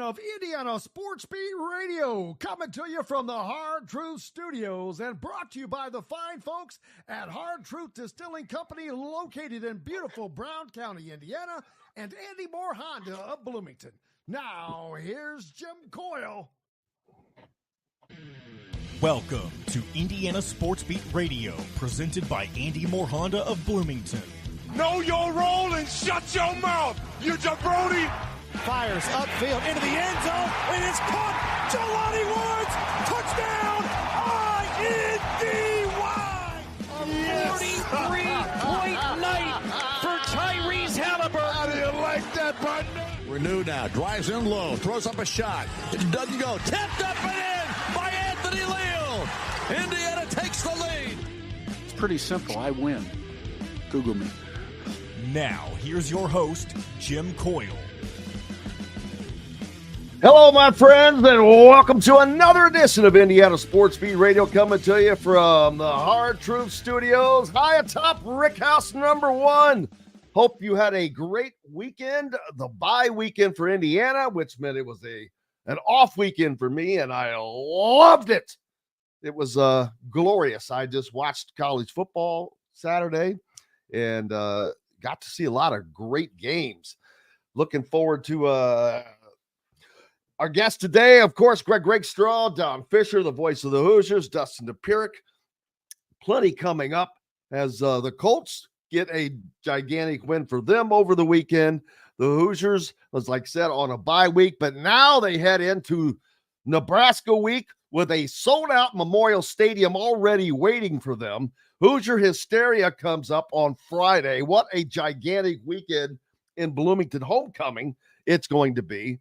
Of Indiana Sports Beat Radio, coming to you from the Hard Truth Studios and brought to you by the fine folks at Hard Truth Distilling Company, located in beautiful Brown County, Indiana, and Andy Moore Honda of Bloomington. Now, here's Jim Coyle. Welcome to Indiana Sports Beat Radio, presented by Andy Moore Honda of Bloomington. Know your role and shut your mouth, you jabroni! Fires upfield into the end zone. It is caught. Jelani Woods. Touchdown. INDY. A 43-point night for Tyrese Halliburton. How do you like that, partner? Renew now. Drives in low. Throws up a shot. It doesn't go. Tapped up and in by Anthony Leal. Indiana takes the lead. It's pretty simple. I win. Google me. Now, here's your host, Jim Coyle. Hello, my friends, and welcome to another edition of Indiana Sports Beat Radio, coming to you from the Hard Truth Studios, high atop Rick House number 1. Hope you had a great weekend, the bye weekend for Indiana, which meant it was an off weekend for me, and I loved it. It was glorious. I just watched college football Saturday and got to see a lot of great games. Looking forward to our guest today, of course, Rakestraw, Don Fischer, the voice of the Hoosiers, Dustin Dopirak. Plenty coming up as the Colts get a gigantic win for them over the weekend. The Hoosiers, as like I said, on a bye week, but now they head into Nebraska week with a sold-out Memorial Stadium already waiting for them. Hoosier Hysteria comes up on Friday. What a gigantic weekend in Bloomington homecoming it's going to be.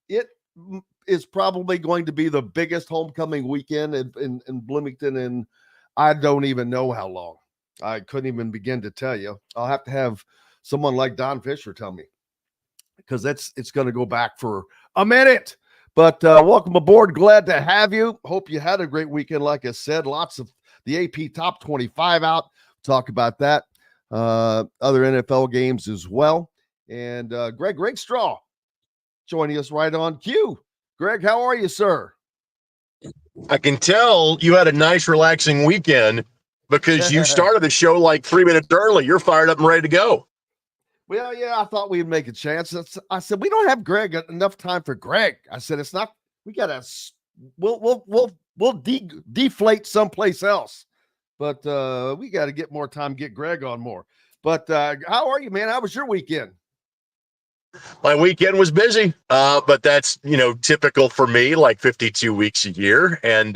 It is probably going to be the biggest homecoming weekend in Bloomington, and I don't even know how long. I couldn't even begin to tell you. I'll have to have someone like Don Fischer tell me, because it's going to go back for a minute. But welcome aboard. Glad to have you. Hope you had a great weekend. Like I said, lots of the AP Top 25 out. Talk about that. Other NFL games as well. And Greg Rakestraw joining us right on cue. Greg, how are you, sir? I can tell you had a nice, relaxing weekend because you started the show like 3 minutes early. You're fired up and ready to go. Well, yeah, I thought we'd make a chance. I said, we don't have Greg enough time for Greg. I said, it's not, we got to, we'll deflate someplace else. But we got to get more time, get Greg on more. But how are you, man? How was your weekend? My weekend was busy, but that's, typical for me, like 52 weeks a year. And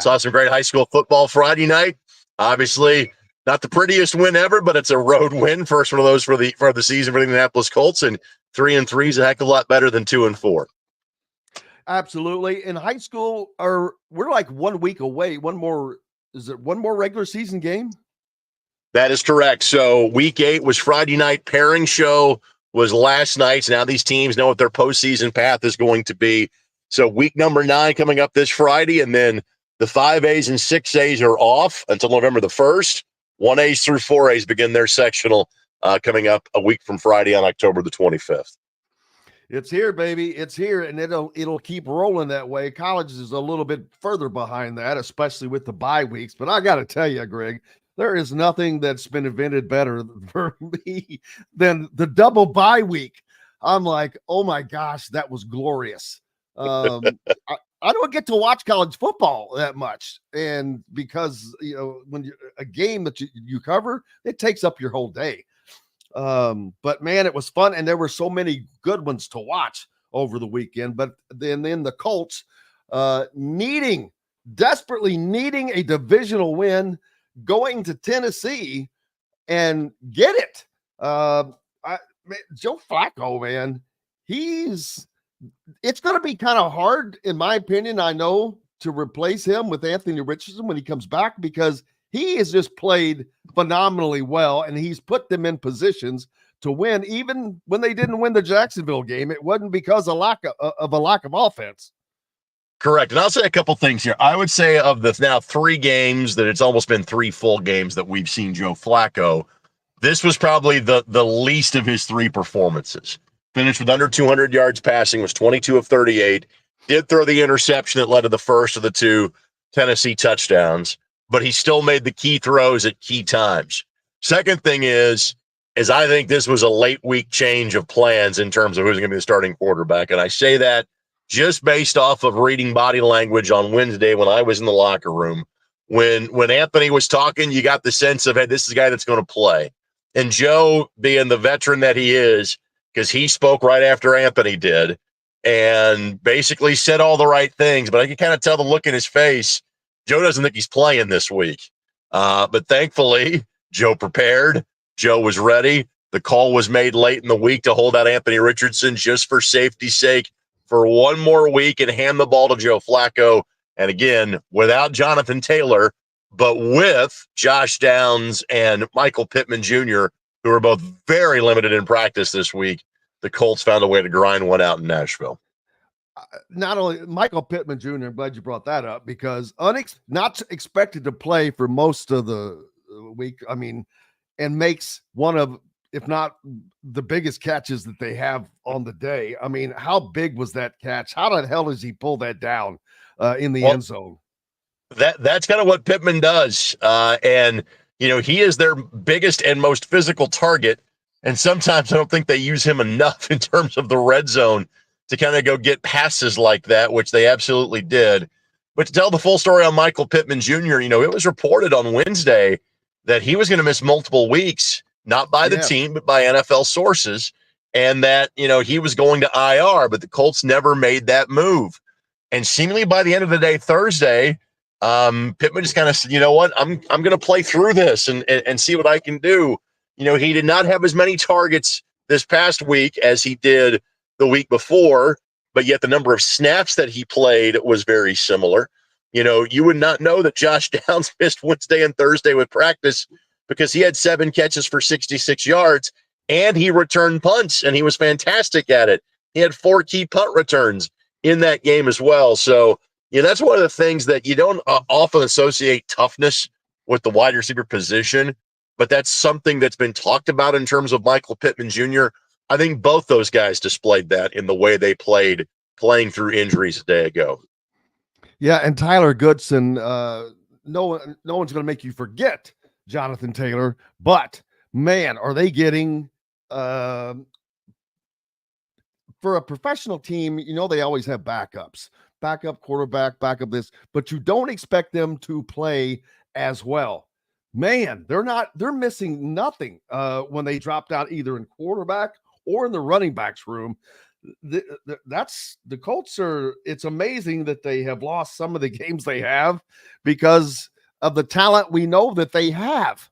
saw some great high school football Friday night. Obviously, not the prettiest win ever, but it's a road win. First one of those for the season for the Indianapolis Colts. And 3-3 is a heck of a lot better than 2-4. Absolutely. In high school, we're like 1 week away. Is it one more regular season game? That is correct. So week 8 was Friday night. Pairing show was last night. So now these teams know what their postseason path is going to be. So week number 9 coming up this Friday, and then the 5As and 6As are off until November the 1st. 1As through 4As begin their sectional coming up a week from Friday on October the 25th. It's here, baby. It's here, and it'll keep rolling that way. College is a little bit further behind that, especially with the bye weeks. But I got to tell you, Greg, there is nothing that's been invented better for me than the double bye week. I'm like, oh my gosh, that was glorious. I don't get to watch college football that much. And because, when a game that you cover, it takes up your whole day. But man, it was fun. And there were so many good ones to watch over the weekend. But then the Colts desperately needing a divisional win, going to Tennessee and get it. Joe Flacco, man, it's going to be kind of hard, in my opinion, I know, to replace him with Anthony Richardson when he comes back, because he has just played phenomenally well, and he's put them in positions to win. Even when they didn't win the Jacksonville game, it wasn't because of a lack of offense. Correct. And I'll say a couple things here. I would say of the now 3 games that it's almost been 3 full games that we've seen Joe Flacco, this was probably the least of his 3 performances. Finished with under 200 yards passing, was 22 of 38. Did throw the interception that led to the first of the two Tennessee touchdowns, but he still made the key throws at key times. Second thing is I think this was a late week change of plans in terms of who's going to be the starting quarterback. And I say that just based off of reading body language on Wednesday when I was in the locker room. When Anthony was talking, you got the sense of, hey, this is the guy that's going to play. And Joe, being the veteran that he is, because he spoke right after Anthony did, and basically said all the right things, but I can kind of tell the look in his face. Joe doesn't think he's playing this week. But thankfully, Joe prepared. Joe was ready. The call was made late in the week to hold out Anthony Richardson just for safety's sake for one more week and hand the ball to Joe Flacco. And again, without Jonathan Taylor, but with Josh Downs and Michael Pittman Jr., who are both very limited in practice this week, the Colts found a way to grind one out in Nashville. Not only Michael Pittman Jr., I'm glad you brought that up, because not expected to play for most of the week. I mean, and makes one of, if not the biggest catches that they have on the day. I mean, how big was that catch? How the hell does he pull that down in the end zone? That's kind of what Pittman does. And, you know, he is their biggest and most physical target. And sometimes I don't think they use him enough in terms of the red zone to kind of go get passes like that, which they absolutely did. But to tell the full story on Michael Pittman Jr., you know, it was reported on Wednesday that he was going to miss multiple weeks, not by the team, but by NFL sources, and that, you know, he was going to IR, but the Colts never made that move. And seemingly by the end of the day, Thursday, Pittman just kind of said, you know what, I'm going to play through this and see what I can do. You know, he did not have as many targets this past week as he did the week before, but yet the number of snaps that he played was very similar. You know, you would not know that Josh Downs missed Wednesday and Thursday with practice because he had 7 catches for 66 yards and he returned punts and he was fantastic at it. He had 4 key punt returns in that game as well. So, yeah, that's one of the things that you don't often associate toughness with the wide receiver position, but that's something that's been talked about in terms of Michael Pittman Jr. I think both those guys displayed that in the way they played, playing through injuries a day ago. Yeah, and Tyler Goodson, no one's going to make you forget Jonathan Taylor, but man, are they getting for a professional team, you know, they always have backups, backup quarterback, backup this, but you don't expect them to play as well. Man, they're missing nothing when they dropped out either in quarterback or in the running backs room. That's the Colts are. It's amazing that they have lost some of the games they have because of the talent we know that they have.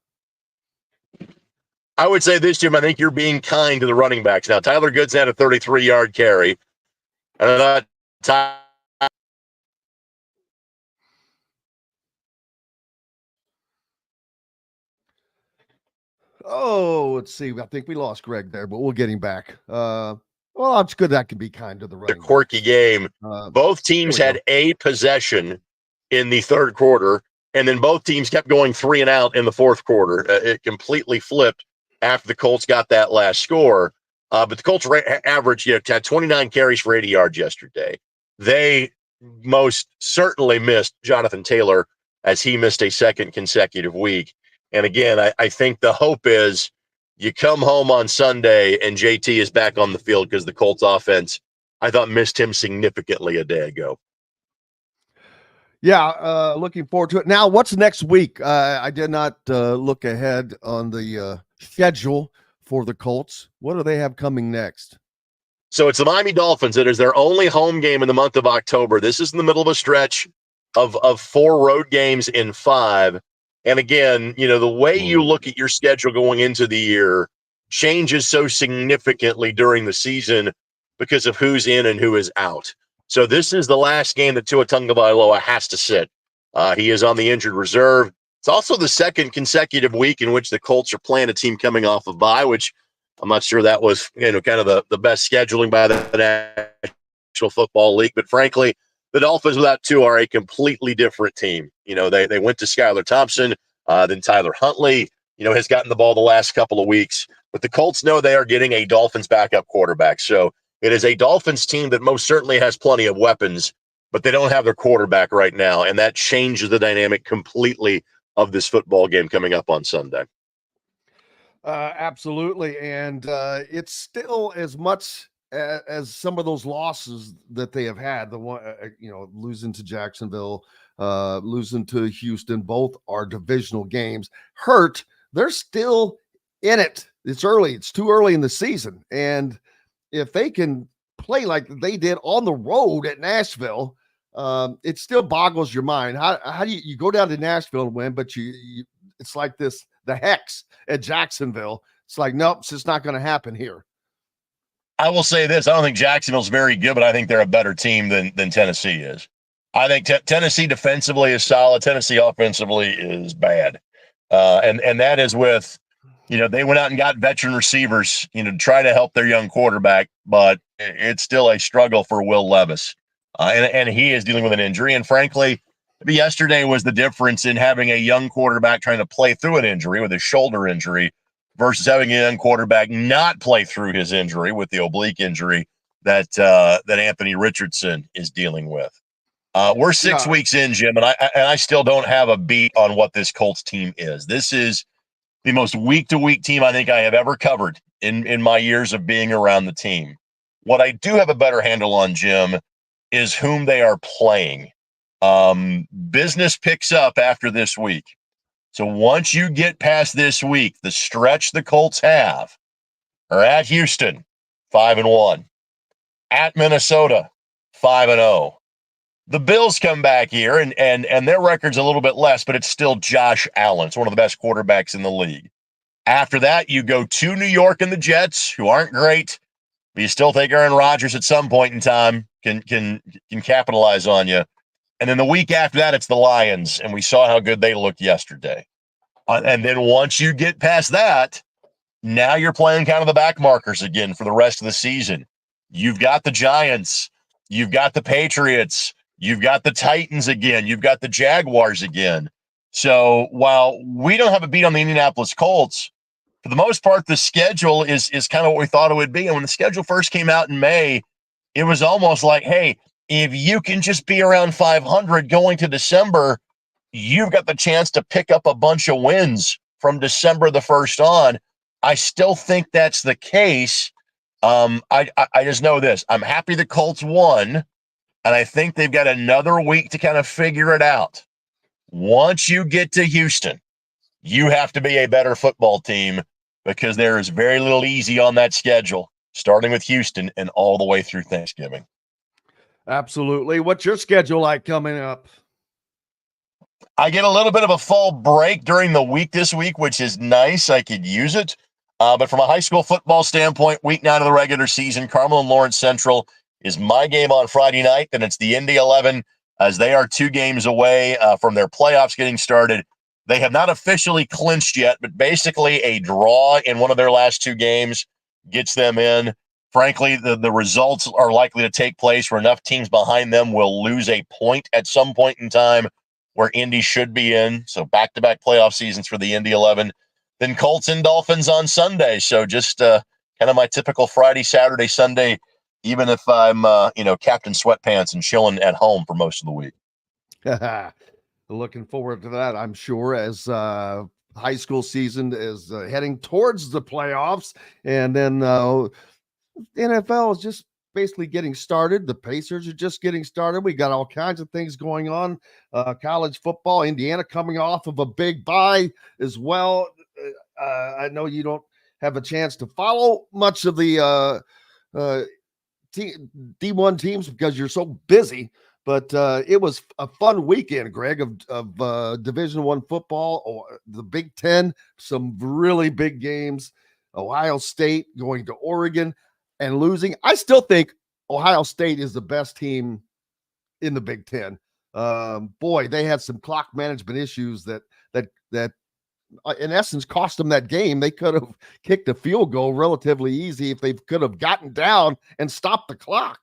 I would say this, Jim, I think you're being kind to the running backs. Now, Tyler Goodson had a 33-yard carry. And let's see. I think we lost Greg there, but we'll get him back. Well, it's good that can be kind to the running backs. A quirky game. Both teams had a possession in the third quarter, and then both teams kept going 3 and out in the fourth quarter. It completely flipped after the Colts got that last score. But the Colts average, had 29 carries for 80 yards yesterday. They most certainly missed Jonathan Taylor as he missed a second consecutive week. And again, I think the hope is you come home on Sunday and JT is back on the field because the Colts offense, I thought, missed him significantly a day ago. Yeah, looking forward to it. Now, what's next week? I did not look ahead on the schedule for the Colts. What do they have coming next? So it's the Miami Dolphins. It is their only home game in the month of October. This is in the middle of a stretch of 4 road games in 5. And again, you know, the way you look at your schedule going into the year changes so significantly during the season because of who's in and who is out. So this is the last game that Tua Tagovailoa has to sit. He is on the injured reserve. It's also the second consecutive week in which the Colts are playing a team coming off of bye, which I'm not sure that was, you know, kind of the best scheduling by the National Football League. But frankly, the Dolphins without Tua are a completely different team. You know, they went to Skylar Thompson, then Tyler Huntley. has gotten the ball the last couple of weeks. But the Colts know they are getting a Dolphins backup quarterback. So it is a Dolphins team that most certainly has plenty of weapons, but they don't have their quarterback right now. And that changes the dynamic completely of this football game coming up on Sunday. Absolutely. And it's still as much as some of those losses that they have had, the one, losing to Jacksonville, losing to Houston, both are divisional games, hurt. They're still in it. It's early. It's too early in the season. And if they can play like they did on the road at Nashville, it still boggles your mind. How do you go down to Nashville and win, but you it's like the Hex at Jacksonville. It's like, nope, it's just not going to happen here. I will say this. I don't think Jacksonville's very good, but I think they're a better team than Tennessee is. I think Tennessee defensively is solid. Tennessee offensively is bad. And that is with, they went out and got veteran receivers, to try to help their young quarterback, but it's still a struggle for Will Levis. And he is dealing with an injury. And frankly, yesterday was the difference in having a young quarterback trying to play through an injury with a shoulder injury versus having a young quarterback not play through his injury with the oblique injury that Anthony Richardson is dealing with. We're 6 weeks in, Jim, and I still don't have a beat on what this Colts team is. This is the most week-to-week team I think I have ever covered in my years of being around the team. What I do have a better handle on, Jim, is whom they are playing. Business picks up after this week. So once you get past this week, the stretch the Colts have are at Houston, 5-1, at Minnesota, 5-0. The Bills come back here, and their record's a little bit less, but it's still Josh Allen. It's one of the best quarterbacks in the league. After that, you go to New York and the Jets, who aren't great, but you still think Aaron Rodgers at some point in time can capitalize on you. And then the week after that, it's the Lions, and we saw how good they looked yesterday. And then once you get past that, now you're playing kind of the back markers again for the rest of the season. You've got the Giants. You've got the Patriots. You've got the Titans again. You've got the Jaguars again. So while we don't have a beat on the Indianapolis Colts, for the most part, the schedule is kind of what we thought it would be. And when the schedule first came out in May, it was almost like, hey, if you can just be around 500 going to December, you've got the chance to pick up a bunch of wins from December the 1st on. I still think that's the case. I just know this. I'm happy the Colts won, and I think they've got another week to kind of figure it out. Once you get to Houston, you have to be a better football team because there is very little easy on that schedule, starting with Houston and all the way through Thanksgiving. Absolutely. What's your schedule like coming up? I get a little bit of a fall break during the week this week, which is nice. I could use it. But from a high school football standpoint, week 9 of the regular season, Carmel and Lawrence Central is my game on Friday night. Then it's the Indy 11 as they are 2 games away from their playoffs getting started. They have not officially clinched yet, but basically a draw in one of their last 2 games gets them in. Frankly, the results are likely to take place where enough teams behind them will lose a point at some point in time where Indy should be in. So back-to-back playoff seasons for the Indy 11. Then Colts and Dolphins on Sunday. So just kind of my typical Friday, Saturday, Sunday, even if I'm, Captain Sweatpants and chilling at home for most of the week. Looking forward to that, I'm sure, as high school season is heading towards the playoffs. And then NFL is just basically getting started. The Pacers are just getting started. We got all kinds of things going on. College football, Indiana coming off of a big bye as well. I know you don't have a chance to follow much of the D1 teams because you're so busy, but it was a fun weekend, Greg, of Division I football, or the Big Ten, some really big games. Ohio State going to Oregon and losing. I still think Ohio State is the best team in the Big Ten. Boy, they had some clock management issues that in essence cost them that game. They could have kicked a field goal relatively easy if they could have gotten down and stopped the clock.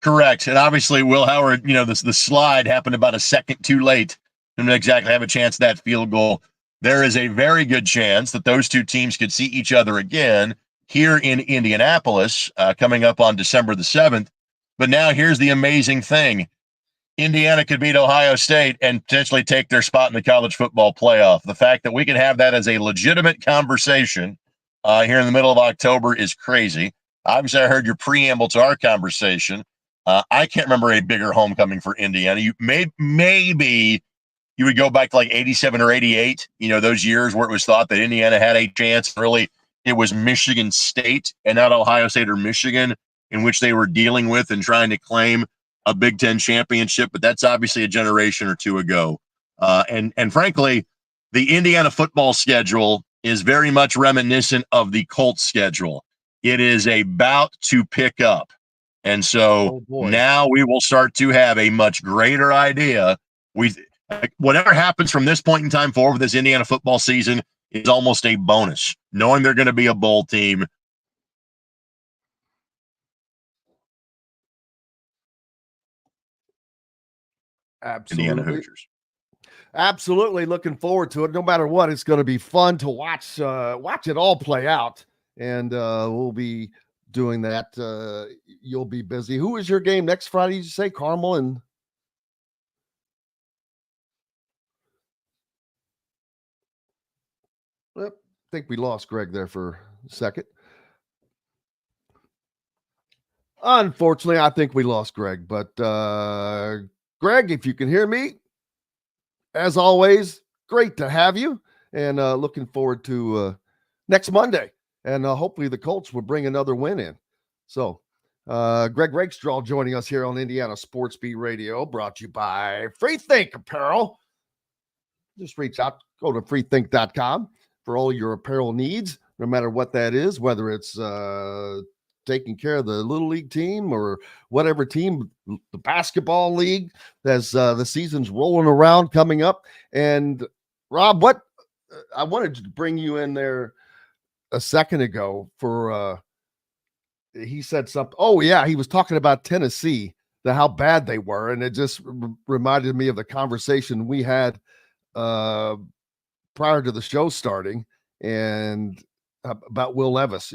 Correct. And obviously Will Howard, the slide happened about a second too late. Didn't exactly have a chance at that field goal. there is a very good chance that those two teams could see each other again here in Indianapolis coming up on December the 7th. But now here's the amazing thing. Indiana could beat Ohio State and potentially take their spot in the college football playoff. The fact that we can have that as a legitimate conversation here in the middle of October is crazy. Obviously, I heard your preamble to our conversation. I can't remember a bigger homecoming for Indiana. Maybe you would go back to like 87 or 88, those years where it was thought that Indiana had a chance. Really, it was Michigan State and not Ohio State or Michigan in which they were dealing with and trying to claim a Big Ten championship, but that's obviously a generation or two ago. And frankly, the Indiana football schedule is very much reminiscent of the Colts schedule. It is about to pick up. And so now we will start to have a much greater idea. Whatever happens from this point in time forward with this Indiana football season is almost a bonus, knowing they're going to be a bowl team. Absolutely. Indiana Hoosiers. Absolutely looking forward to it. No matter what, it's going to be fun to watch it all play out. And we'll be doing that. You'll be busy. Who is your game next Friday? Did you say Carmel and I think we lost Greg there for a second. Unfortunately, I think we lost Greg. But Greg, if you can hear me, as always, great to have you. And looking forward to next Monday. And hopefully the Colts will bring another win in. So Greg Rakestraw joining us here on Indiana Sports Beat Radio, brought to you by Freethink Apparel. Just reach out, go to freethink.com for all your apparel needs, no matter what that is, whether it's taking care of the Little League team or whatever team, the basketball league, as the season's rolling around coming up. And Rob, what I wanted to bring you in there a second ago for he said something. Oh yeah, he was talking about Tennessee, how bad they were, and it just reminded me of the conversation we had prior to the show starting and about Will Levis.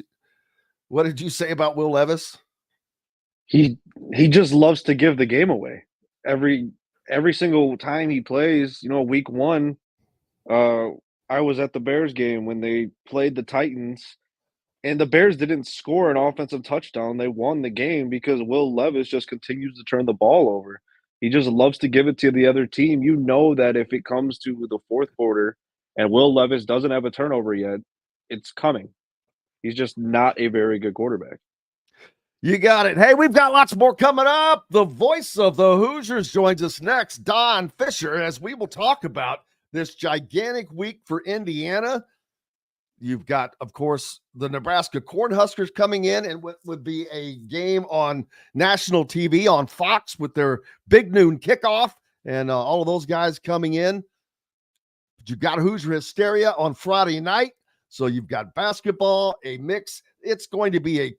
What did you say about Will Levis? He just loves to give the game away. Every single time he plays, week one, I was at the Bears game when they played the Titans, and the Bears didn't score an offensive touchdown. They won the game because Will Levis just continues to turn the ball over. He just loves to give it to the other team. You know that if it comes to the fourth quarter and Will Levis doesn't have a turnover yet, it's coming. He's just not a very good quarterback. You got it. Hey, we've got lots more coming up. The voice of the Hoosiers joins us next, Don Fischer, as we will talk about this gigantic week for Indiana. You've got, of course, the Nebraska Cornhuskers coming in, and what would be a game on national TV on Fox with their big noon kickoff, and all of those guys coming in. You got Hoosier Hysteria on Friday night. So you've got basketball, a mix. It's going to be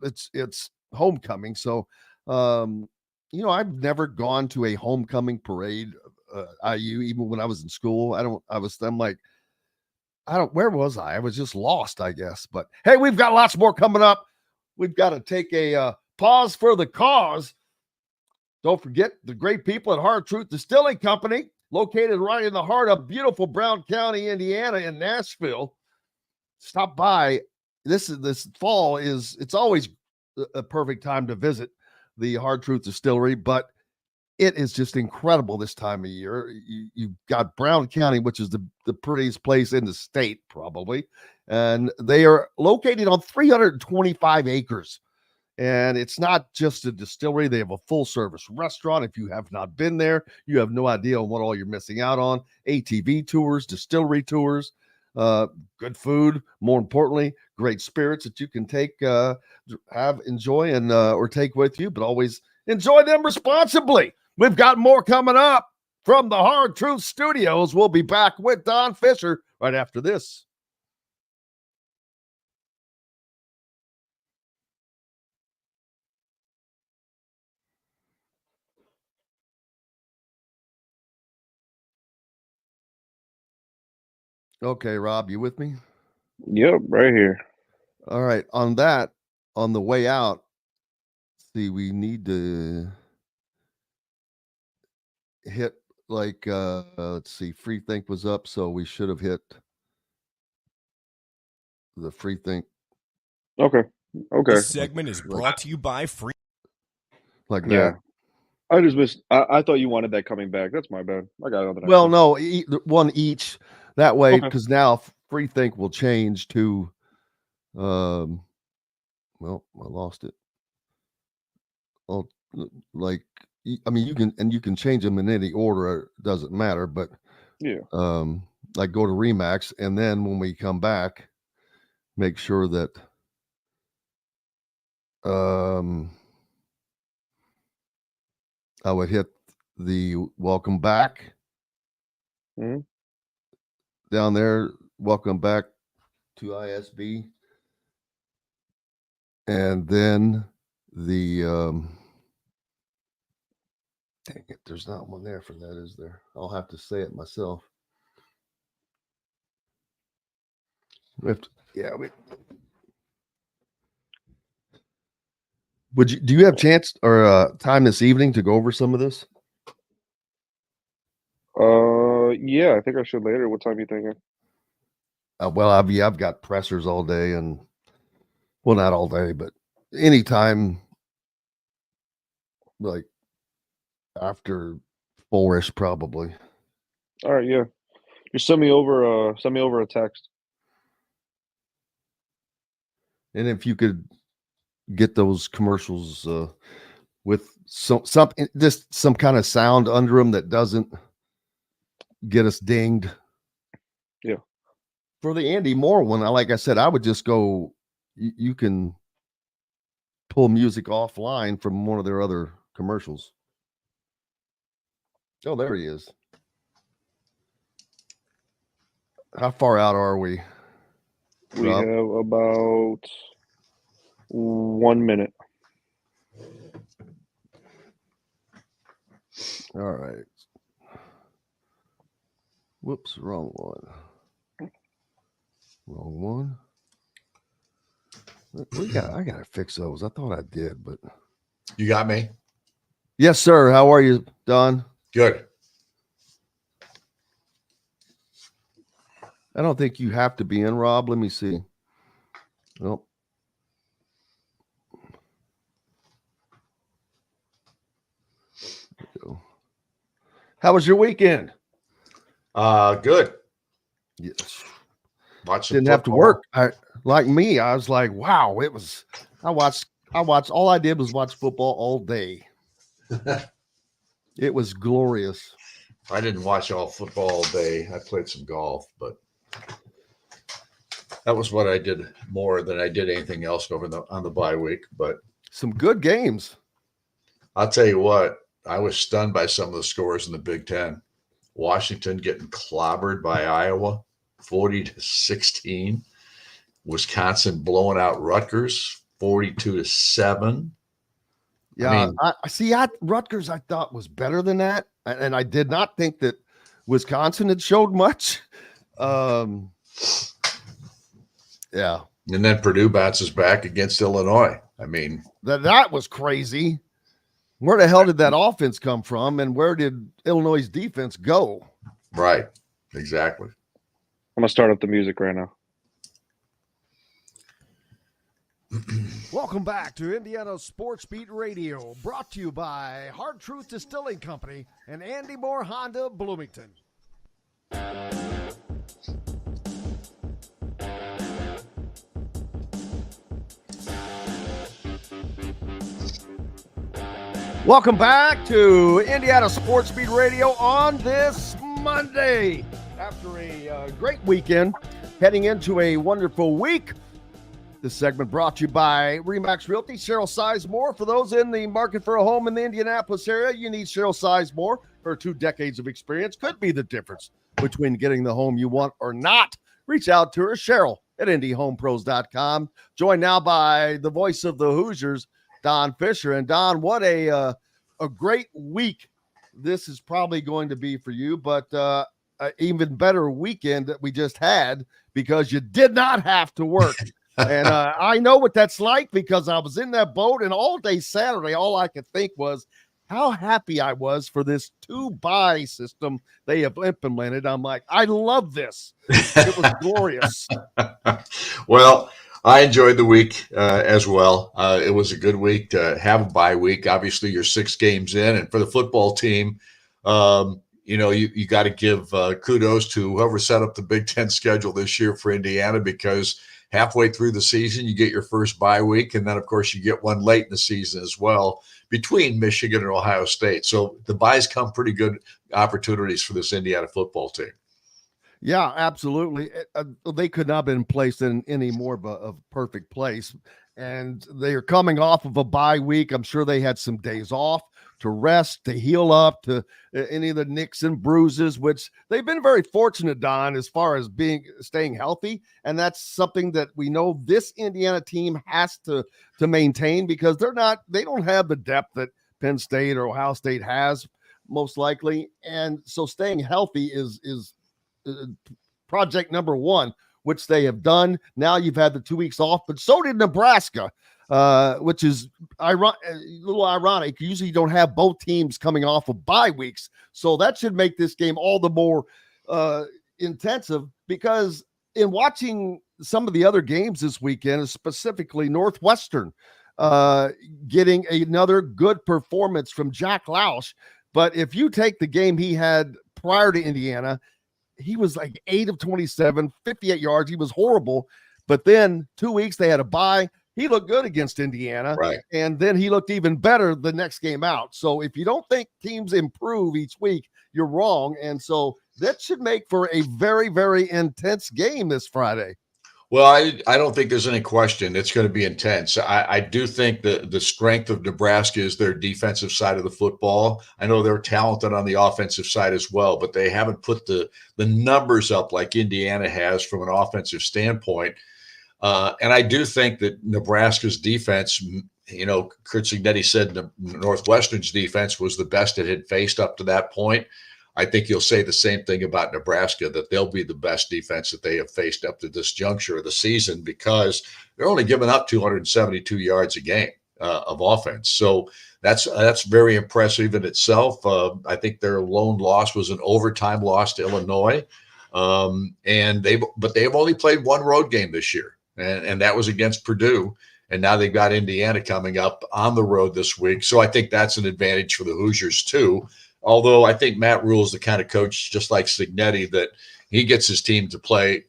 it's homecoming. So, I've never gone to a homecoming parade, IU, even when I was in school. Where was I? I was just lost, I guess. But hey, we've got lots more coming up. We've got to take a pause for the cause. Don't forget the great people at Hard Truth Distilling Company, located right in the heart of beautiful Brown County, Indiana, in Nashville. Stop by. This fall it's always a perfect time to visit the Hard Truth Distillery, but it is just incredible this time of year. You've got Brown County, which is the prettiest place in the state, probably, and they are located on 325 acres. And it's not just a distillery. They have a full-service restaurant. If you have not been there, you have no idea what all you're missing out on. ATV tours, distillery tours, good food, more importantly, great spirits that you can take, enjoy, and or take with you, but always enjoy them responsibly. We've got more coming up from the Hard Truth Studios. We'll be back with Don Fischer right after this. Okay, Rob, you with me? Yep, right here. All right. On that, on the way out, see, we need to hit like let's see, Free Think was up, so we should have hit the Free Think Okay. This segment is brought to you by Free. like Yeah. that. I just missed. I thought you wanted that coming back. That's my bad. I got it on the next Well, one. no, one each. That way, Okay. because now Free Think will change to, well, I lost it. Oh, like, I mean, you can change them in any order. It doesn't matter, but Yeah. like go to Remax, and then when we come back, make sure that I would hit the welcome back Mhm. down there. Welcome back to ISB, and then the dang it, there's not one there for that, is there? I'll have to say it myself. We have to, yeah. Do you have chance or time this evening to go over some of this? Yeah, I think I should later. What time are you thinking? Well, I've got pressers all day, and well, not all day, but anytime, like after 4-ish, probably. All right, yeah. Just send me over a text. And if you could get those commercials with some kind of sound under them that doesn't get us dinged. Yeah. For the Andy Moore one, like I said, I would just go. You can pull music offline from one of their other commercials. Oh, there he is. How far out are we? We Rob? have about 1 minute. All right. Whoops, wrong one. Wrong one. I gotta fix those. I thought I did, but You got me? yes, sir. How are you, Don? Good. I don't think you have to be in, Rob. Let me see. Well, there we go. How was your weekend? Good. Yes. Watch Didn't have to work. I was like, wow, it was. I watched. All I did was watch football all day. It was glorious. I didn't watch all football all day. I played some golf, but that was what I did more than I did anything else on the bye week. But Some good games. I'll tell you what, I was stunned by some of the scores in the Big Ten. Washington getting clobbered by Iowa, 40-16. Wisconsin blowing out Rutgers, 42-7. Yeah, I see. Rutgers, I thought was better than that, and I did not think that Wisconsin had showed much. Yeah, And then Purdue bounces back against Illinois. I mean, that was crazy. Where the hell did that offense come from, and where did Illinois' defense go? right, exactly. I'm gonna start up the music right now. Welcome back to Indiana Sports Beat Radio, brought to you by Hard Truth Distilling Company and Andy Moore Honda Bloomington. Welcome back to Indiana Sports Beat Radio on this Monday. After a great weekend, heading into a wonderful week. This segment brought to you by Remax Realty, Cheryl Sizemore. For those in the market for a home in the Indianapolis area, you need Cheryl Sizemore. Her 2 decades of experience could be the difference between getting the home you want or not. Reach out to her, Cheryl, at IndyHomePros.com. Joined now by the voice of the Hoosiers, Don Fischer. And Don, what a great week this is probably going to be for you. But an even better weekend that we just had because you did not have to work. And I know what that's like because I was in that boat, and all day Saturday, all I could think was how happy I was for this 2-bye system they have implemented. I'm like, I love this. It was glorious. Well, I enjoyed the week as well. It was a good week to have a bye week. Obviously, you're 6 games in, and for the football team, you got to give kudos to whoever set up the Big Ten schedule this year for Indiana, because halfway through the season, you get your first bye week, and then, of course, you get one late in the season as well between Michigan and Ohio State. So the byes come pretty good opportunities for this Indiana football team. Yeah, absolutely. They could not have been placed in any more of a perfect place. And they are coming off of a bye week. I'm sure they had some days off to rest, to heal up, to any of the nicks and bruises, which they've been very fortunate, Don, as far as staying healthy. And that's something that we know this Indiana team has to maintain, because they don't have the depth that Penn State or Ohio State has, most likely. And so staying healthy is project number one, which they have done. Now you've had the 2 weeks off, but so did Nebraska, which is a little ironic. Usually you don't have both teams coming off of bye weeks. So that should make this game all the more intensive, because in watching some of the other games this weekend, specifically Northwestern getting another good performance from Jack Lausch. But if you take the game he had prior to Indiana, he was like 8 of 27, 58 yards. He was horrible. But then 2 weeks they had a bye. He looked good against Indiana. Right. And then he looked even better the next game out. So if you don't think teams improve each week, you're wrong. And so that should make for a very, very intense game this Friday. Well, I don't think there's any question it's going to be intense. I do think the strength of Nebraska is their defensive side of the football. I know they're talented on the offensive side as well, but they haven't put the numbers up like Indiana has from an offensive standpoint. And I do think that Nebraska's defense, Kurt Cignetti said Northwestern's defense was the best it had faced up to that point. I think you'll say the same thing about Nebraska, that they'll be the best defense that they have faced up to this juncture of the season, because they're only giving up 272 yards a game of offense. So that's very impressive in itself. I think their lone loss was an overtime loss to Illinois. But they've only played one road game this year, and that was against Purdue. And now they've got Indiana coming up on the road this week. So I think that's an advantage for the Hoosiers too. Although I think Matt Rule is the kind of coach, just like Cignetti, that he gets his team to play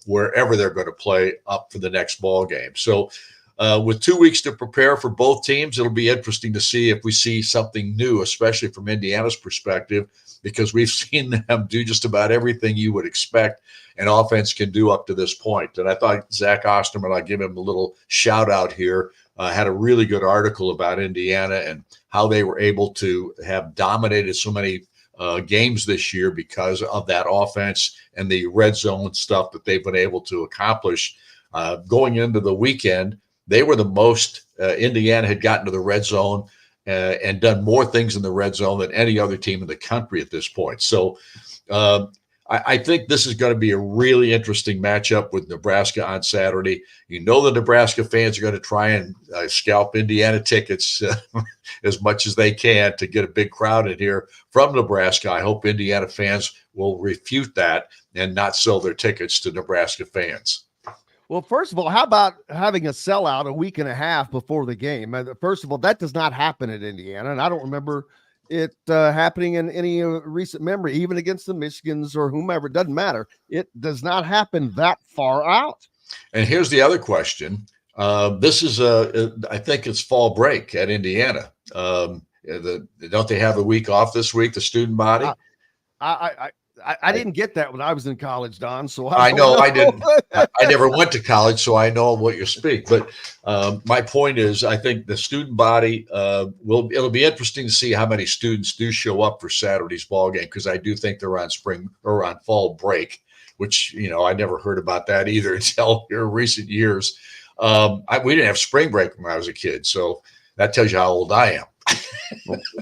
wherever they're going to play up for the next ball game. So with 2 weeks to prepare for both teams, it'll be interesting to see if we see something new, especially from Indiana's perspective, because we've seen them do just about everything you would expect an offense can do up to this point. And I thought Zach Osterman, I'll give him a little shout out here, had a really good article about Indiana and how they were able to have dominated so many games this year because of that offense and the red zone stuff that they've been able to accomplish. Going into the weekend, they were the most Indiana had gotten to the red zone and done more things in the red zone than any other team in the country at this point. So I think this is going to be a really interesting matchup with Nebraska on Saturday. The Nebraska fans are going to try and scalp Indiana tickets as much as they can to get a big crowd in here from Nebraska. I hope Indiana fans will refute that and not sell their tickets to Nebraska fans. Well, first of all, how about having a sellout a week and a half before the game? First of all, that does not happen at Indiana, and I don't remember it happening in any recent memory, even against the Michigans or whomever. It doesn't matter. It does not happen that far out. And here's the other question. This is I think it's fall break at Indiana. Don't they have a week off this week, the student body? I didn't get that when I was in college, Don. So I know I didn't. I never went to college, so I know what you speak. But my point is, I think the student body it'll be interesting to see how many students do show up for Saturday's ball game, because I do think they're on spring or on fall break, which I never heard about that either until here in recent years. We didn't have spring break when I was a kid, so that tells you how old I am.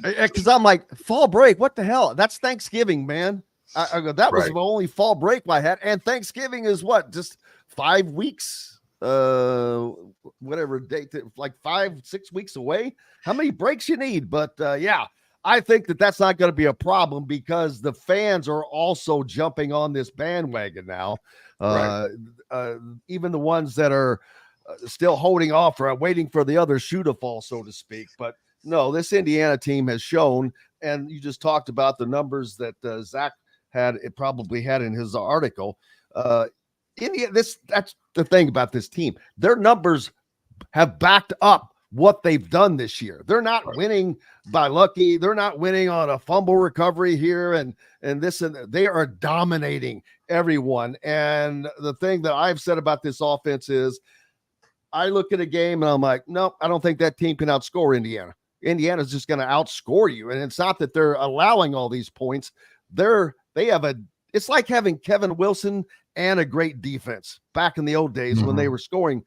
Because I'm like, fall break, what the hell? That's Thanksgiving, man. That was Right. the only fall break I had. And Thanksgiving is what? Just 5 weeks? Whatever date, like 5-6 weeks away. How many breaks you need? But yeah, I think that's not going to be a problem because the fans are also jumping on this bandwagon now. Right. Even the ones that are still holding off or waiting for the other shoe to fall, so to speak. But no, this Indiana team has shown, and you just talked about the numbers that Zach probably had in his article. That's the thing about this team. Their numbers have backed up what they've done this year. They're not winning by lucky. They're not winning on a fumble recovery here and this, and they are dominating everyone. And the thing that I've said about this offense is I look at a game and I'm like, nope, I don't think that team can outscore Indiana. Indiana's just going to outscore you. And it's not that they're allowing all these points. It's like having Kevin Wilson and a great defense back in the old days when they were scoring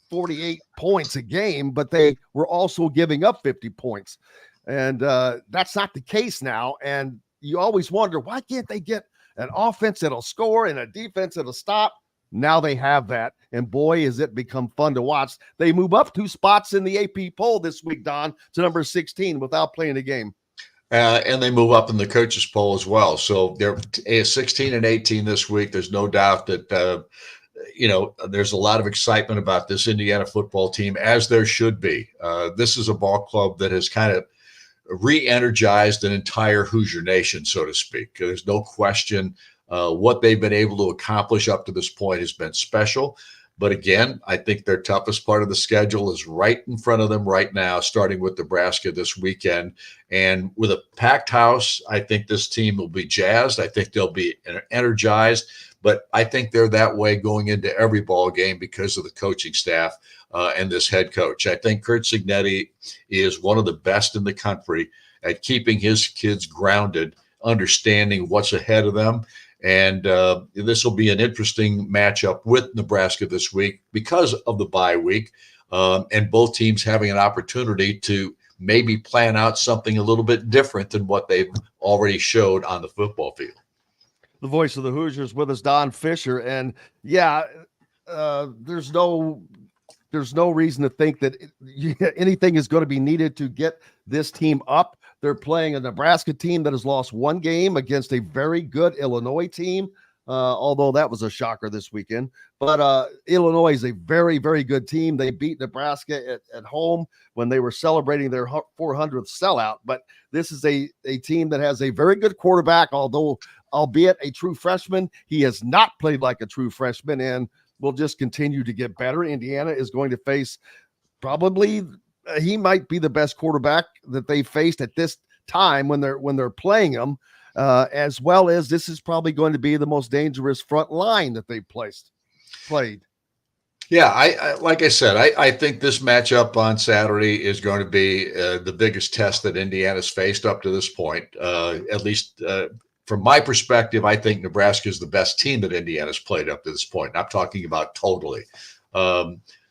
48 points a game, but they were also giving up 50 points. And that's not the case now. And you always wonder, why can't they get an offense that'll score and a defense that'll stop? Now they have that. And boy, has it become fun to watch. They move up 2 spots in the AP poll this week, Don, to number 16 without playing a game. And they move up in the coaches poll as well. So they're 16 and 18 this week. There's no doubt that, there's a lot of excitement about this Indiana football team, as there should be. This is a ball club that has kind of re-energized an entire Hoosier nation, so to speak. There's no question what they've been able to accomplish up to this point has been special. But again, I think their toughest part of the schedule is right in front of them right now, starting with Nebraska this weekend. And with a packed house, I think this team will be jazzed. I think they'll be energized. But I think they're that way going into every ball game because of the coaching staff and this head coach. I think Curt Cignetti is one of the best in the country at keeping his kids grounded, understanding what's ahead of them. And this will be an interesting matchup with Nebraska this week because of the bye week, and both teams having an opportunity to maybe plan out something a little bit different than what they've already showed on the football field. The voice of the Hoosiers with us, Don Fischer. And yeah, there's no reason to think that anything is going to be needed to get this team up. They're playing a Nebraska team that has lost 1 game against a very good Illinois team, although that was a shocker this weekend. But Illinois is a very, very good team. They beat Nebraska at home when they were celebrating their 400th sellout. But this is a team that has a very good quarterback, albeit a true freshman. He has not played like a true freshman and will just continue to get better. Indiana is going to face probably he might be the best quarterback that they faced at this time when they're playing him, as well as this is probably going to be the most dangerous front line that they played. Yeah, I like I said, I think this matchup on Saturday is going to be the biggest test that Indiana's faced up to this point. At least from my perspective, I think Nebraska is the best team that Indiana's played up to this point. I'm talking about totally.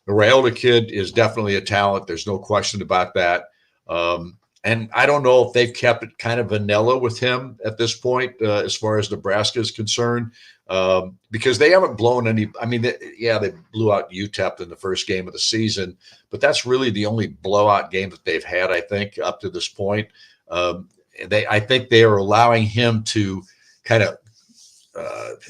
The Rayola kid is definitely a talent. There's no question about that. And I don't know if they've kept it kind of vanilla with him at this point, as far as Nebraska is concerned, because they haven't blown any. I mean, they blew out UTEP in the first game of the season, but that's really the only blowout game that they've had, I think, up to this point. I think they are allowing him to kind of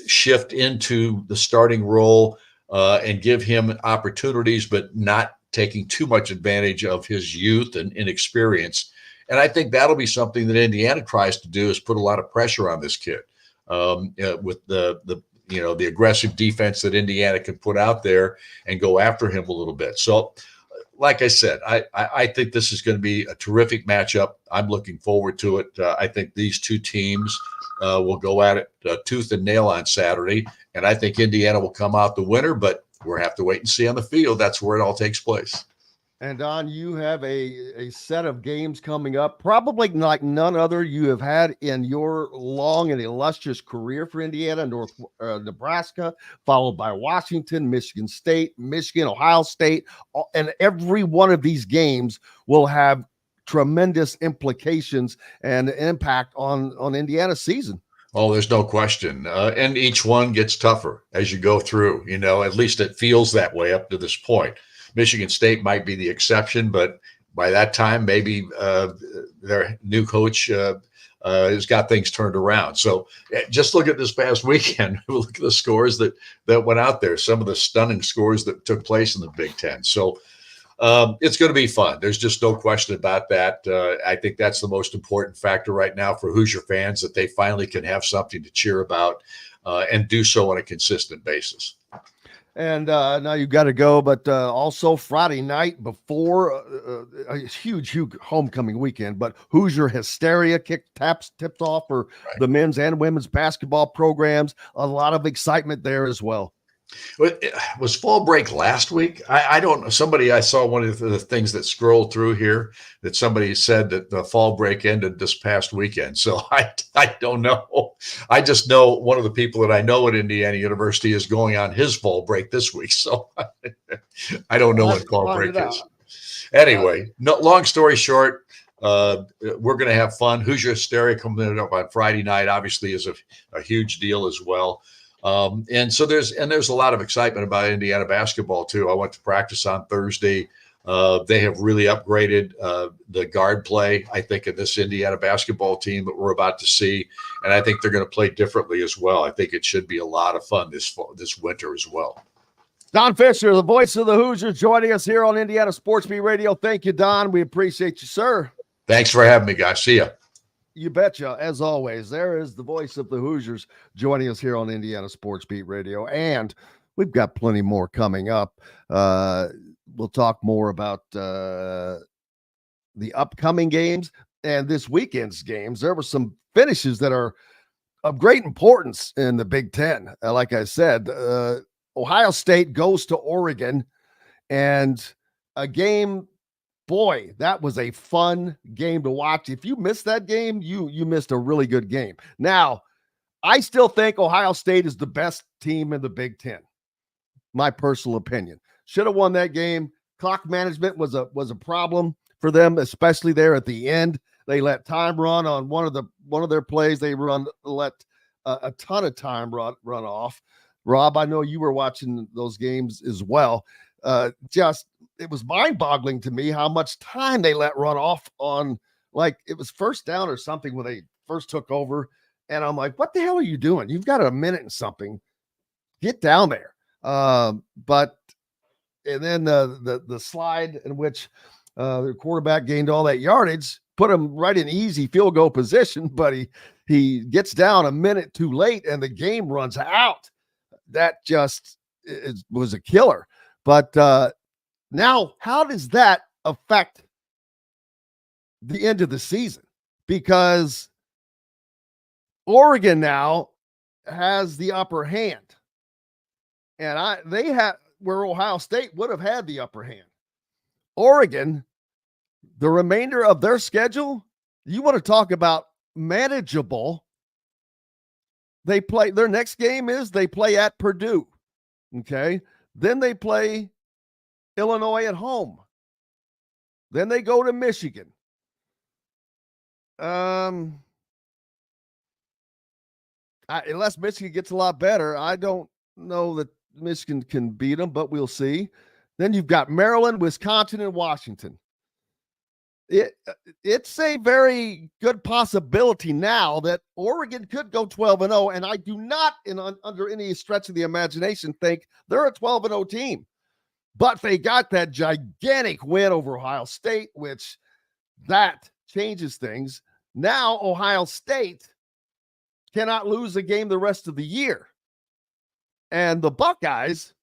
shift into the starting role and give him opportunities, but not taking too much advantage of his youth and inexperience. And I think that'll be something that Indiana tries to do, is put a lot of pressure on this kid with the aggressive defense that Indiana can put out there and go after him a little bit. So, like I said, I think this is going to be a terrific matchup. I'm looking forward to it. I think these two teams will go at it tooth and nail on Saturday, and I think Indiana will come out the winner, but we'll have to wait and see on the field. That's where it all takes place. And Don, you have a set of games coming up, probably like none other you have had in your long and illustrious career for Indiana. Nebraska, followed by Washington, Michigan State, Michigan, Ohio State, and every one of these games will have tremendous implications and impact on Indiana's season. Oh, there's no question. And each one gets tougher as you go through, at least it feels that way up to this point. Michigan State might be the exception, but by that time, maybe their new coach has got things turned around. So just look at this past weekend. Look at the scores that went out there, some of the stunning scores that took place in the Big Ten. So it's going to be fun. There's just no question about that. I think that's the most important factor right now for Hoosier fans, that they finally can have something to cheer about and do so on a consistent basis. And now you've got to go, but also Friday night before a huge homecoming weekend, but Hoosier Hysteria tipped off for the men's and women's basketball programs. A lot of excitement there as well. Was fall break last week? I don't know. I saw one of the things that scrolled through here that somebody said that the fall break ended this past weekend. So I don't know. I just know one of the people that I know at Indiana University is going on his fall break this week. So I don't know what fall break is. Anyway, long story short, we're going to have fun. Hoosier Hysteria coming up on Friday night obviously is a huge deal as well. And so there's a lot of excitement about Indiana basketball too. I went to practice on Thursday. They have really upgraded the guard play, I think, in this Indiana basketball team that we're about to see. And I think they're going to play differently as well. I think it should be a lot of fun this winter as well. Don Fischer, the voice of the Hoosiers, joining us here on Indiana Sports Beat Radio. Thank you, Don. We appreciate you, sir. Thanks for having me, guys. See ya. You betcha. As always, there is the voice of the Hoosiers joining us here on Indiana Sports Beat Radio. And we've got plenty more coming up. We'll talk more about the upcoming games and this weekend's games. There were some finishes that are of great importance in the Big Ten. Like I said, Ohio State goes to Oregon, and a game. Boy, that was a fun game to watch. If you missed that game, you missed a really good game. Now, I still think Ohio State is the best team in the Big Ten. My personal opinion. Should have won that game. Clock management was a problem for them, especially there at the end. They let time run on one of their plays. They let a ton of time run off. Rob, I know you were watching those games as well. It was mind-boggling to me how much time they let run off on, like, it was first down or something when they first took over. And I'm like, what the hell are you doing? You've got a minute and something. Get down there. And then the slide in which the quarterback gained all that yardage put him right in easy field goal position, but he gets down a minute too late and the game runs out. That just was a killer. But now, how does that affect the end of the season? Because Oregon now has the upper hand, and they have where Ohio State would have had the upper hand. Oregon, the remainder of their schedule, you want to talk about manageable. They play their next game is they play at Purdue. Okay. Then they play Illinois at home. Then they go to Michigan. Unless Michigan gets a lot better, I don't know that Michigan can beat them, but we'll see. Then you've got Maryland, Wisconsin, and Washington. It's a very good possibility now that Oregon could go 12-0, and I do not, under any stretch of the imagination, think they're a 12-0 team. But they got that gigantic win over Ohio State, which that changes things. Now Ohio State cannot lose a game the rest of the year. And the Buckeyes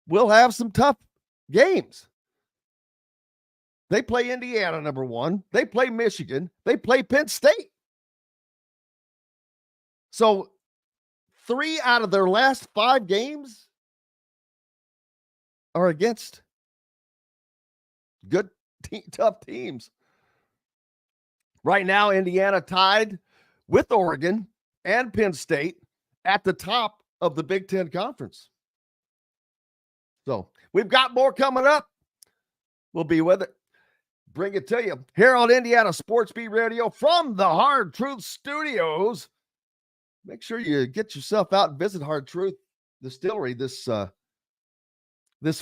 will have some tough games. They play Indiana, number one. They play Michigan. They play Penn State. So 3 out of their last 5 games are against good, tough teams. Right now, Indiana tied with Oregon and Penn State at the top of the Big Ten Conference. So we've got more coming up. We'll be with it. Bring it to you here on Indiana Sports Beat Radio from the Hard Truth Studios. make sure you get yourself out and visit Hard Truth Distillery this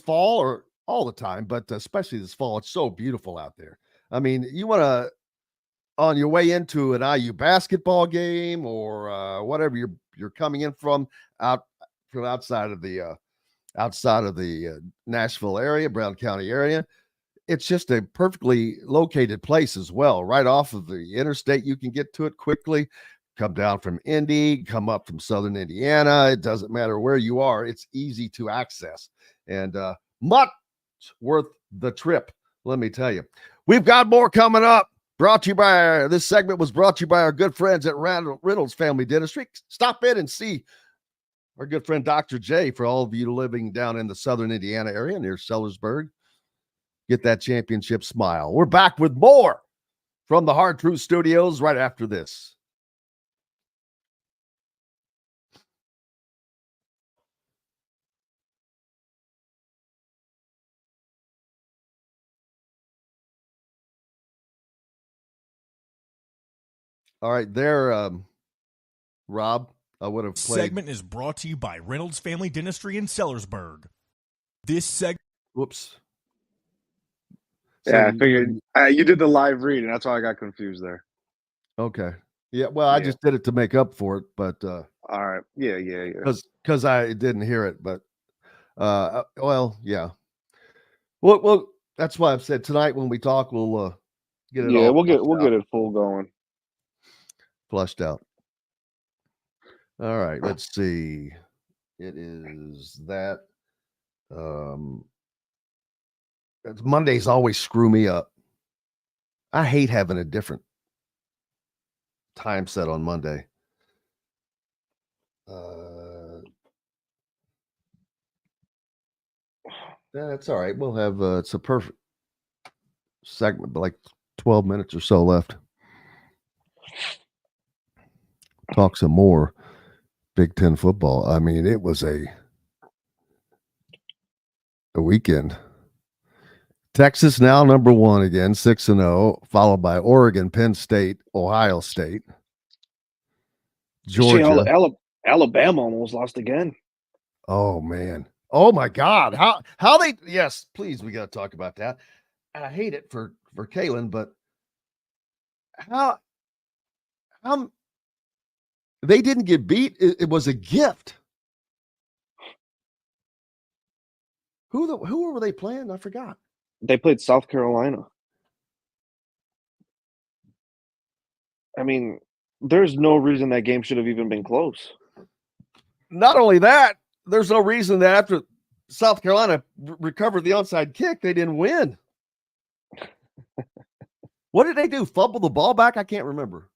fall, or all the time, but especially this fall. It's so beautiful out there. I mean, you want to, on your way into an IU basketball game or whatever you're coming in from outside of the Nashville area, Brown County area. It's just a perfectly located place as well, right off of the interstate. You can get to it quickly. Come down from Indy, come up from Southern Indiana. It doesn't matter where you are. It's easy to access and much worth the trip. Let me tell you, we've got more coming up. This segment was brought to you by our good friends at Reynolds Family Dentistry. Stop in and see our good friend Dr. J for all of you living down in the Southern Indiana area near Sellersburg. Get that championship smile. We're back with more from the Hard Truth Studios right after this. All right, there, Rob, I would have played. Segment is brought to you by Reynolds Family Dentistry in Sellersburg. This segment. Whoops. Yeah, I figured you did the live read, and that's why I got confused there. Okay. Yeah, well, I just did it to make up for it, but all right. Yeah. Because I didn't hear it, but well, yeah. Well, that's why I've said tonight when we talk, we'll get it. Yeah, we'll get it full going, flushed out. All right, let's see. It is that. Mondays always screw me up. I hate having a different time set on Monday. That's all right. We'll have it's a perfect segment, but like 12 minutes or so left. Talk some more Big Ten football. I mean, it was a weekend. Texas now number 1 again, 6-0, followed by Oregon, Penn State, Ohio State, Georgia. Alabama almost lost again. Oh man! Oh my God! How they? Yes, please. We got to talk about that. I hate it for Kalen, but how they didn't get beat? It was a gift. Who were they playing? I forgot. They played South Carolina. I mean, there's no reason that game should have even been close. Not only that, there's no reason that after South Carolina recovered the onside kick, they didn't win. What did they do? Fumble the ball back? I can't remember.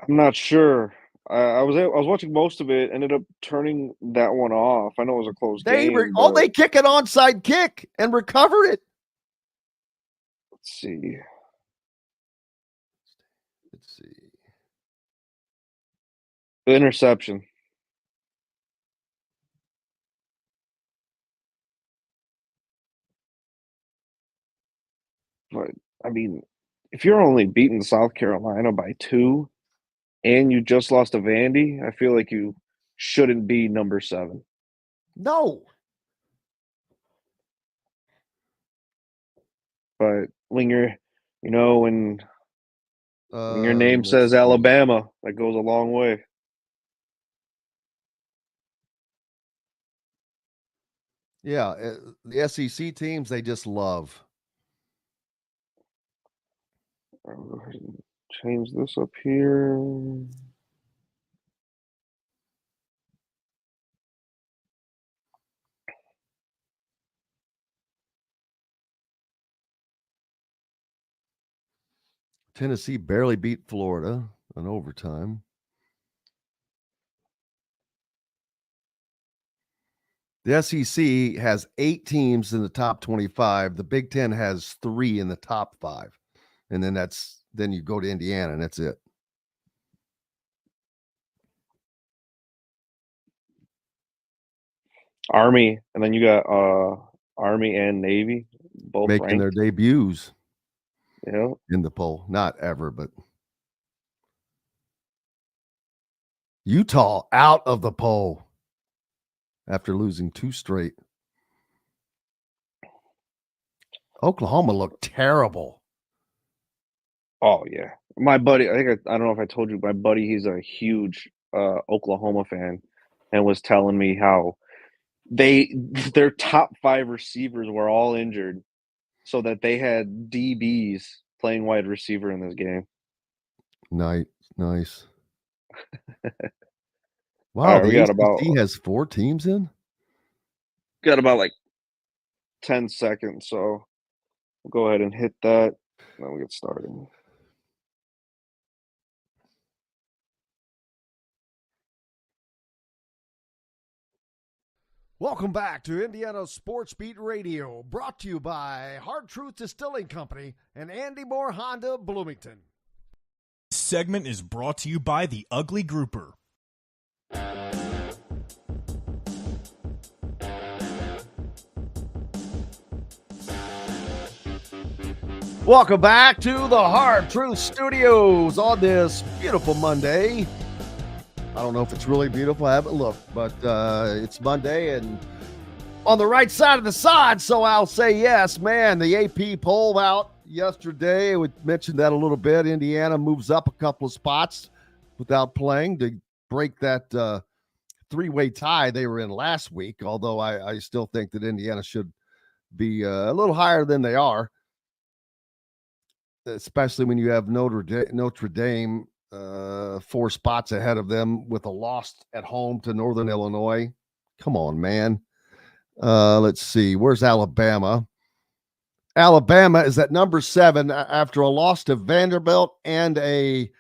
I'm not sure. I was watching most of it. Ended up turning that one off. I know it was a close game. They kick an onside kick and recovered it. Let's see. The interception. But I mean, if you're only beating South Carolina by 2 and you just lost to Vandy, I feel like you shouldn't be number 7. No. But when you're, when your name says Alabama, that goes a long way. Yeah, the SEC teams, they just love. I'll go ahead and change this up here. Tennessee barely beat Florida in overtime. The SEC has 8 teams in the top 25. The Big Ten has 3 in the top 5. And then you go to Indiana and that's it. Army, and then you got Army and Navy both making ranked. their debuts. Yeah. In the poll. Not ever, but Utah out of the poll after losing 2 straight. Oklahoma looked terrible. Oh yeah, my buddy. I don't know if I told you. My buddy, he's a huge Oklahoma fan, and was telling me how their top 5 receivers were all injured, so that they had DBs playing wide receiver in this game. Nice. Wow, All right, we the got ACC has 4 teams in? Got about like 10 seconds, so we'll go ahead and hit that, and then we'll get started. Welcome back to Indiana Sports Beat Radio, brought to you by Hard Truth Distilling Company and Andy Moore Honda Bloomington. This segment is brought to you by the Ugly Grouper. Welcome back to the Hard Truth Studios on this beautiful Monday. I don't know if it's really beautiful. I haven't looked, but it's Monday and on the right side of the side, so I'll say yes. Man, the AP poll out yesterday. We mentioned that a little bit. Indiana moves up a couple of spots without playing to break that 3-way tie they were in last week, although I still think that Indiana should be a little higher than they are, especially when you have Notre Dame 4 spots ahead of them with a loss at home to Northern Illinois. Come on, man. Let's see. Where's Alabama? Alabama is at number 7 after a loss to Vanderbilt and a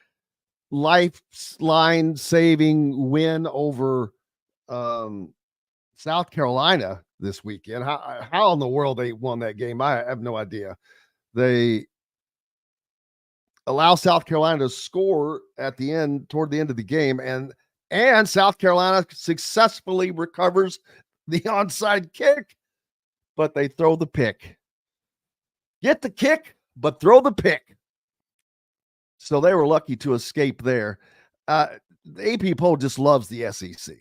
lifeline saving win over South Carolina this weekend. How in the world they won that game, I have no idea. They allow South Carolina to score at the end, toward the end of the game, and South Carolina successfully recovers the onside kick, but they throw the pick. Get the kick, but throw the pick. So they were lucky to escape there. The AP poll just loves the SEC.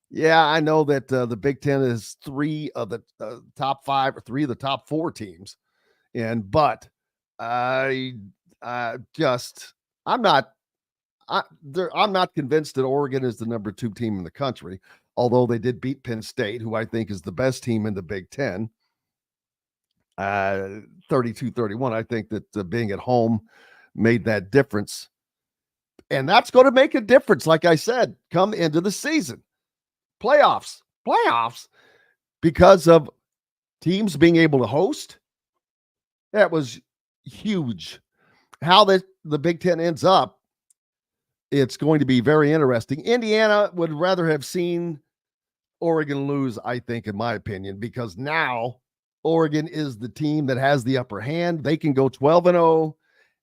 Yeah, I know that the Big Ten is 3 of the top 5 or 3 of the top 4 teams, but I'm not convinced that Oregon is the number 2 team in the country, although they did beat Penn State, who I think is the best team in the Big Ten. 32-31. I think that being at home made that difference. And that's going to make a difference, like I said, come into the season. Playoffs, because of teams being able to host. That was huge. How the Big Ten ends up, it's going to be very interesting. Indiana would rather have seen Oregon lose, I think, in my opinion, because now Oregon is the team that has the upper hand. They can go 12-0,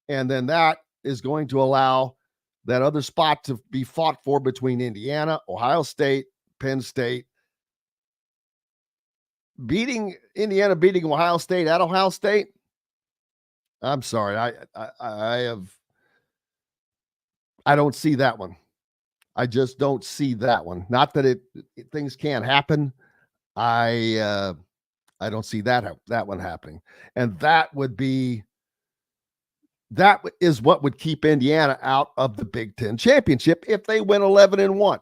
and then that is going to allow that other spot to be fought for between Indiana, Ohio State, Penn State. Indiana beating Ohio State at Ohio State. I'm sorry. I don't see that one. I just don't see that one. Not that things can't happen. I don't see that one happening. And that is what would keep Indiana out of the Big Ten championship if they win 11-1.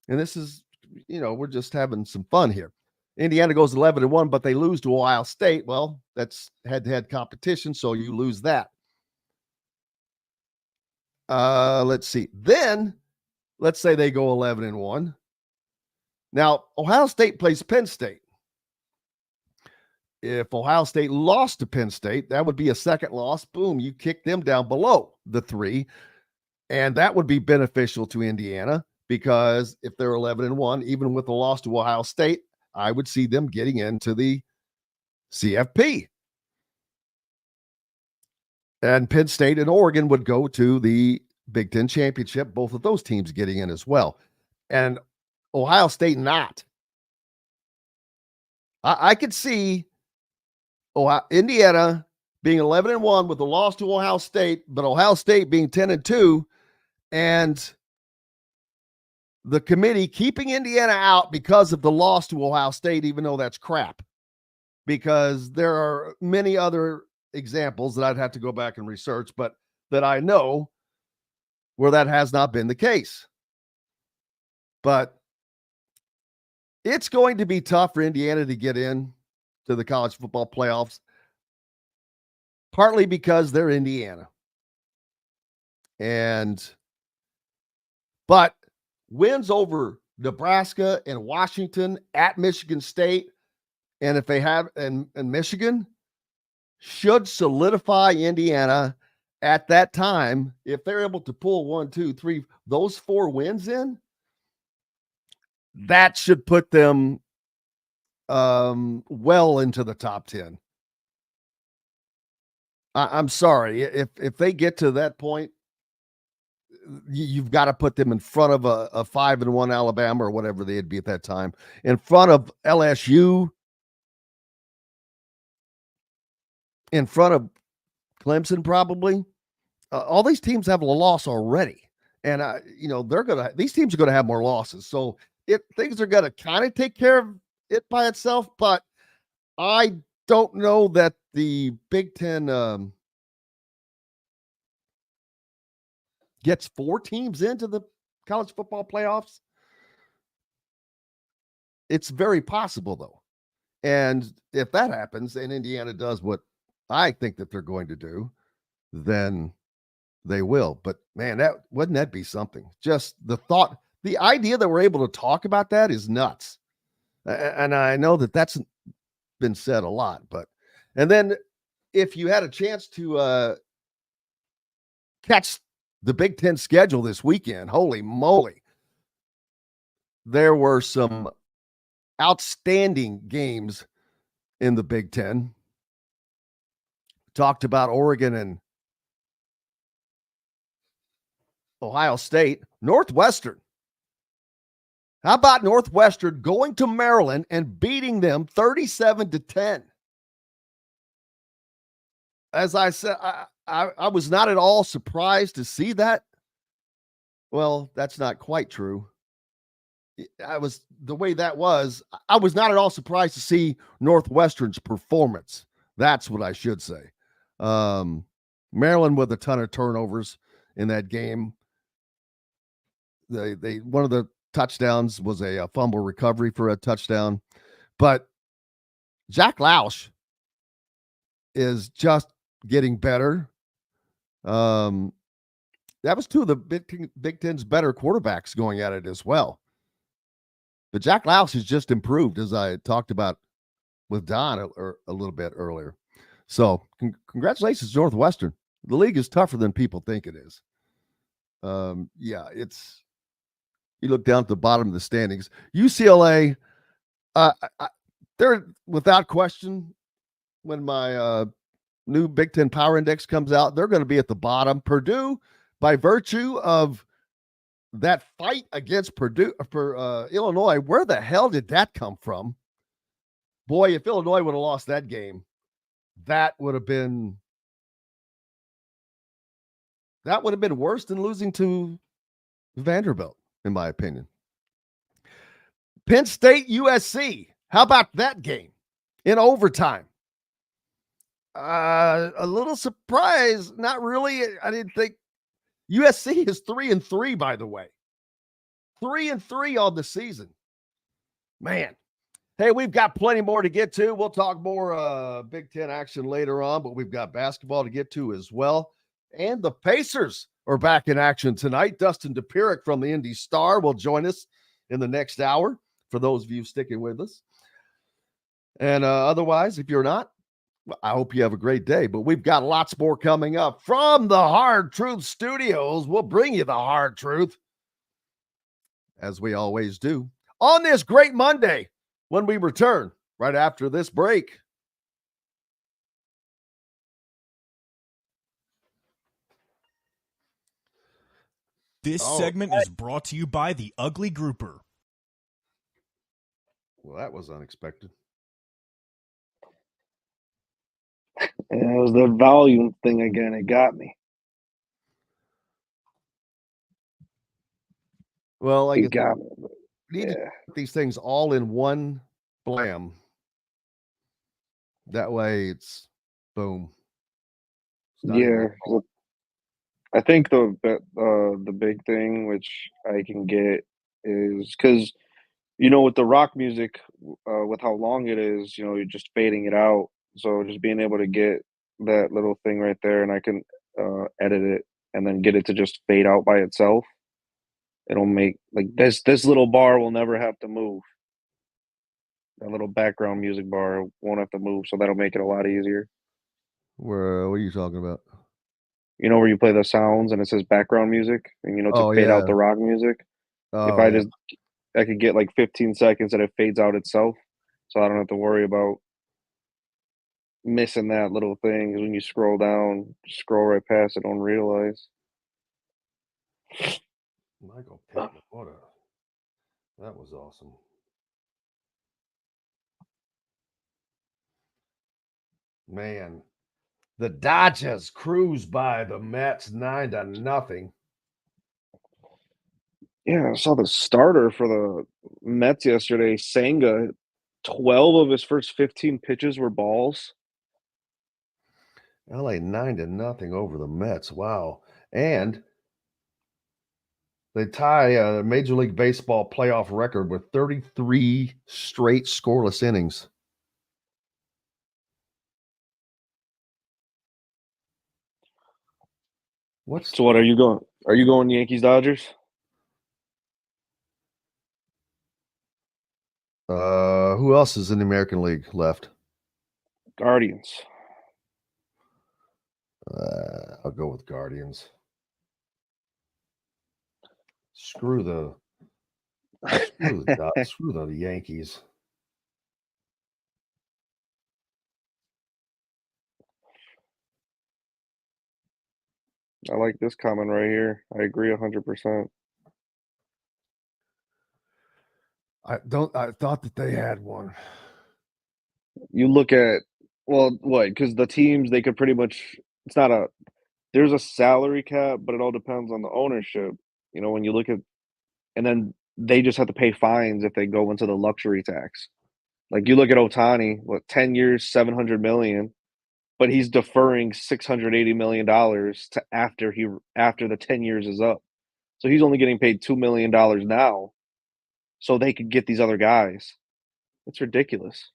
And this is, we're just having some fun here. Indiana goes 11-1, but they lose to Ohio State. Well, that's head-to-head competition, so you lose that. Let's see. Then, let's say they go 11-1. Now, Ohio State plays Penn State. If Ohio State lost to Penn State, that would be a second loss. Boom, you kick them down below the 3. And that would be beneficial to Indiana because if they're 11-1, even with the loss to Ohio State, I would see them getting into the CFP. And Penn State and Oregon would go to the Big Ten championship, both of those teams getting in as well. And Ohio State not. I could see Indiana being 11-1 with a loss to Ohio State, but Ohio State being 10-2, and the committee keeping Indiana out because of the loss to Ohio State, even though that's crap, because there are many other examples that I'd have to go back and research, but that I know where that has not been the case. But it's going to be tough for Indiana to get in to the college football playoffs, partly because they're Indiana. But wins over Nebraska and Washington at Michigan State, and if they have and Michigan, should solidify Indiana at that time. If they're able to pull 1, 2, 3, those 4 wins in, that should put them well into the top 10. I'm sorry, if they get to that point, you've got to put them in front of a 5-1 Alabama or whatever they'd be at that time, in front of LSU, in front of Clemson, probably. All these teams have a loss already, and these teams are going to have more losses. So things are going to kind of take care of it by itself. But I don't know that the Big Ten gets 4 teams into the college football playoffs. It's very possible, though. And if that happens and Indiana does what I think that they're going to do, then they will. But man, wouldn't that be something? Just the idea that we're able to talk about that is nuts. And I know that that's been said a lot, and then if you had a chance to catch the Big Ten schedule this weekend, holy moly, there were some outstanding games in the Big Ten. Talked about Oregon and Ohio State. Northwestern. How about Northwestern going to Maryland and beating them 37-10? As I said, I was not at all surprised to see that. Well, that's not quite true. I was not at all surprised to see Northwestern's performance. That's what I should say. Maryland with a ton of turnovers in that game. They one of the touchdowns was a fumble recovery for a touchdown, but Jack Lausch is just getting better. That was 2 of the Big Ten's better quarterbacks going at it as well. But Jack Lausch has just improved, as I talked about with Don a little bit earlier. So congratulations, Northwestern. The league is tougher than people think it is. You look down at the bottom of the standings. UCLA, they're without question, when my new Big Ten Power Index comes out, they're going to be at the bottom. Purdue, by virtue of that fight against Purdue for Illinois, where the hell did that come from? Boy, if Illinois would have lost that game, that would have been worse than losing to Vanderbilt, in my opinion. Penn State, USC. How about that game in overtime? A little surprise. Not really. I didn't think. USC is 3-3, by the way. 3-3 on the season. Man. Hey, we've got plenty more to get to. We'll talk more Big Ten action later on, but we've got basketball to get to as well. And the Pacers are back in action tonight. Dustin Dopirak from the Indy Star will join us in the next hour, for those of you sticking with us. And otherwise, if you're not, I hope you have a great day. But we've got lots more coming up from the Hard Truth Studios. We'll bring you the hard truth, as we always do, on this great Monday when we return right after this break. This segment is brought to you by the Ugly Grouper. Well, that was unexpected. And it was the volume thing again. It got me. Well, like He got me. we need to put these things all in one blam. That way it's boom. It's not even Yeah, that hard. I think the big thing which I can get is because with the rock music, with how long it is, you're just fading it out. So just being able to get that little thing right there, and I can edit it and then get it to just fade out by itself. It'll make like this little bar will never have to move. That little background music bar won't have to move, so that'll make it a lot easier. What are you talking about? Where you play the sounds and it says background music, and to fade out the rock music. If I could get like 15 seconds and it fades out itself, so I don't have to worry about missing that little thing. 'Cause when you scroll down, just scroll right past it, don't realize. Michael Pittman, that was awesome. Man, the Dodgers cruise by the Mets 9-0. Yeah, I saw the starter for the Mets yesterday, Senga. 12 of his first 15 pitches were balls. LA 9-0 over the Mets. Wow. And they tie a Major League Baseball playoff record with 33 straight scoreless innings. So what are you going? Are you going Yankees Dodgers? Who else is in the American League left? Guardians. I'll go with Guardians. Screw the Yankees. I like this comment right here. I agree 100%. I thought that they had one. You look at because the teams they could pretty much there's a salary cap, but it all depends on the ownership. When you look at, and then they just have to pay fines if they go into the luxury tax. Like you look at Ohtani, 10 years, $700 million, but he's deferring $680 million to after the 10 years is up. So he's only getting paid $2 million now, so they could get these other guys. It's ridiculous.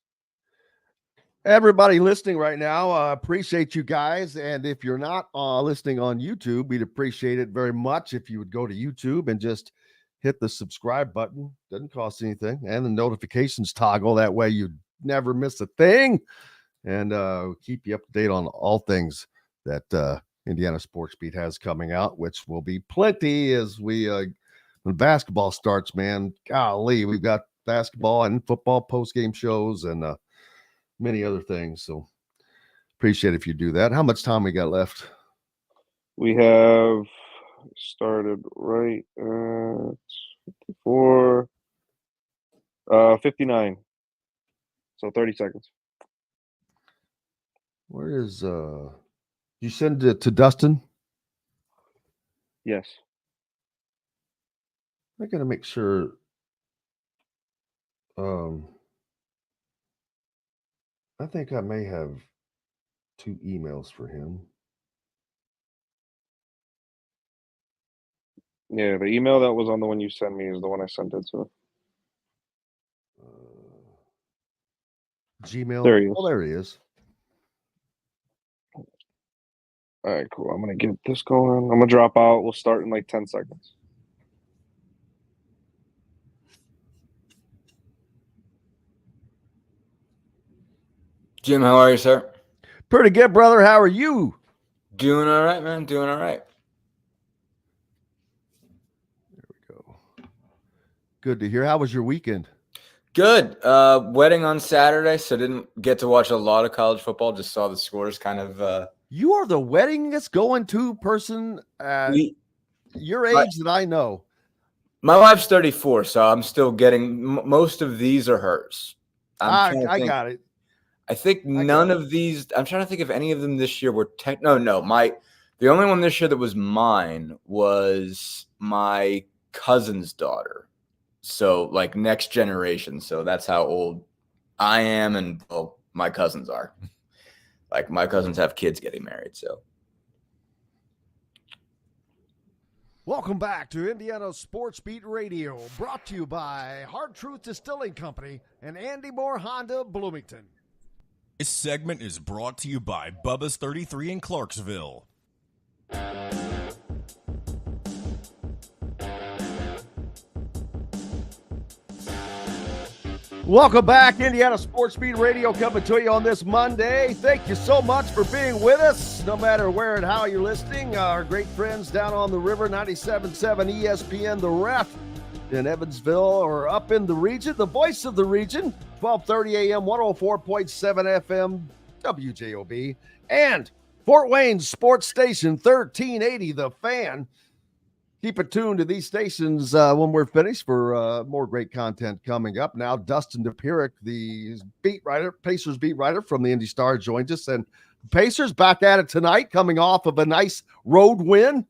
Everybody listening right now, appreciate you guys. And if you're not listening on YouTube, we'd appreciate it very much if you would go to YouTube and just hit the subscribe button. Doesn't cost anything. And the notifications toggle. That way you never miss a thing. And keep you up to date on all things that Indiana Sports Beat has coming out, which will be plenty as when basketball starts, man. Golly, we've got basketball and football post-game shows and many other things. So appreciate if you do that. How much time we got left? We have started right at 54, 59. So 30 seconds. Where is you send it to Dustin? Yes. I gotta make sure. I think I may have 2 emails for him. Yeah, the email that was on the one you sent me is the one I sent it to. Gmail. There he is. Oh, there he is. All right, cool. I'm going to get this going. I'm going to drop out. We'll start in like 10 seconds. Jim, how are you, sir? Pretty good, brother. How are you? Doing all right, man. Doing all right. There we go. Good to hear. How was your weekend? Good. Wedding on Saturday, so didn't get to watch a lot of college football. Just saw the scores kind of. You are the weddingest going to person at your age that I know. My wife's 34, so I'm still getting most of these are hers. I got it. I think none of these. I'm trying to think if any of them this year were No. The only one this year that was mine was my cousin's daughter. So like next generation. So that's how old I am, and well, my cousins are. Like my cousins have kids getting married. So Welcome back to Indiana Sports Beat Radio, brought to you by Hard Truth Distilling Company and Andy Moore Honda Bloomington. This segment is brought to you by Bubba's 33 in Clarksville. Welcome back, Indiana Sports Beat Radio coming to you on this Monday. Thank you so much for being with us, no matter where and how you're listening. Our great friends down on the river, 97.7 ESPN, The Ref in Evansville, or up in the region, the voice of the region, 1230 AM, 104.7 FM, WJOB, and Fort Wayne Sports Station, 1380, The Fan. Keep it tuned to these stations when we're finished for more great content coming up. Now, Dustin Dopirak, the beat writer, Pacers beat writer from the Indy Star, joins us. And Pacers back at it tonight, coming off of a nice road win.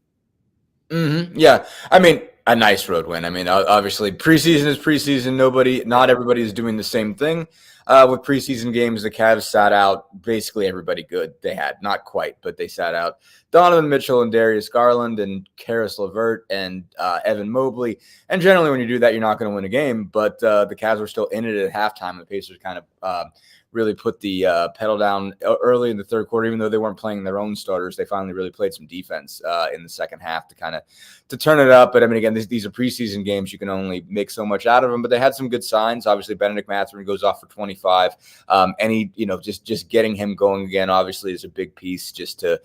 Mm-hmm. Yeah, I mean, a nice road win. I mean, obviously, preseason is preseason. Not everybody is doing the same thing. With preseason games, the Cavs sat out basically everybody good they had. Not quite, but they sat out Donovan Mitchell and Darius Garland and Karis LeVert and Evan Mobley. And generally, when you do that, you're not going to win a game. But the Cavs were still in it at halftime. The Pacers kind of really put the pedal down early in the third quarter, even though they weren't playing their own starters. They finally really played some defense in the second half to turn it up. But I mean, again, these are preseason games. You can only make so much out of them, but they had some good signs. Obviously, Benedict Mathurin goes off for 25. Just getting him going again, obviously, is a big piece just to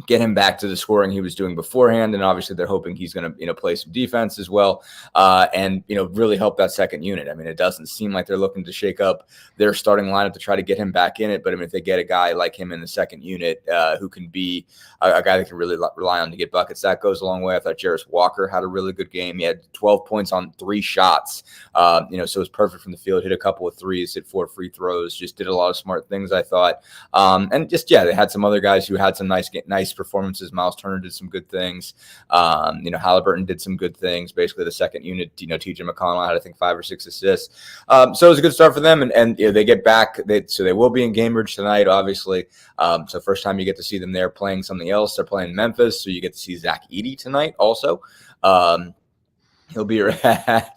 get him back to the scoring he was doing beforehand. And obviously they're hoping he's going to, play some defense as well. And really help that second unit. I mean, it doesn't seem like they're looking to shake up their starting lineup to try to get him back in it. But I mean, if they get a guy like him in the second unit, who can be a guy that can really rely on to get buckets, that goes a long way. I thought Jarris Walker had a really good game. He had 12 points on 3 shots, so it was perfect from the field, hit a couple of threes, hit 4 free throws, just did a lot of smart things, I thought. They had some other guys who had some nice performances. Miles Turner did some good things. Halliburton did some good things. Basically, the second unit, TJ McConnell had, I think, 5 or 6 assists. So it was a good start for them. And they get back. So they will be in Cambridge tonight, obviously. So first time you get to see them there playing something else. They're playing Memphis, so you get to see Zach Edey tonight also. He'll be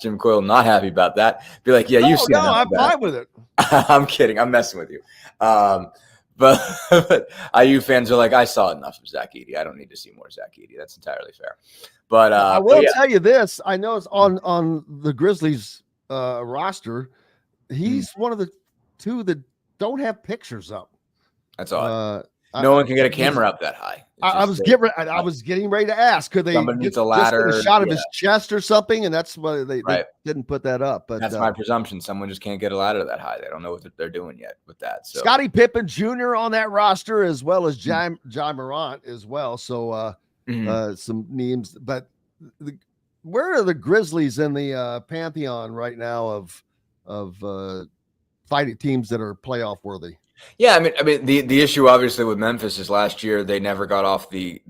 Jim Coyle not happy about that. Be like, yeah, you've seen it. No, I'm fine with it. I'm kidding. I'm messing with you. But IU fans are like, I saw enough of Zach Edey. I don't need to see more Zach Edey. That's entirely fair. But I will tell you this. I know it's on the Grizzlies roster. He's one of the 2 that don't have pictures up. That's odd. No one can get a camera up that high. I was getting ready to ask, could they get a ladder, a shot of his chest or something? And that's why they didn't put that up. But that's my presumption. Someone just can't get a ladder that high. They don't know what they're doing yet with that. So Scottie Pippen Jr. on that roster, as well as Jai Morant as well. So some names, but where are the Grizzlies in the pantheon right now of fighting teams that are playoff worthy? Yeah, I mean, the issue obviously with Memphis is last year they never got off they've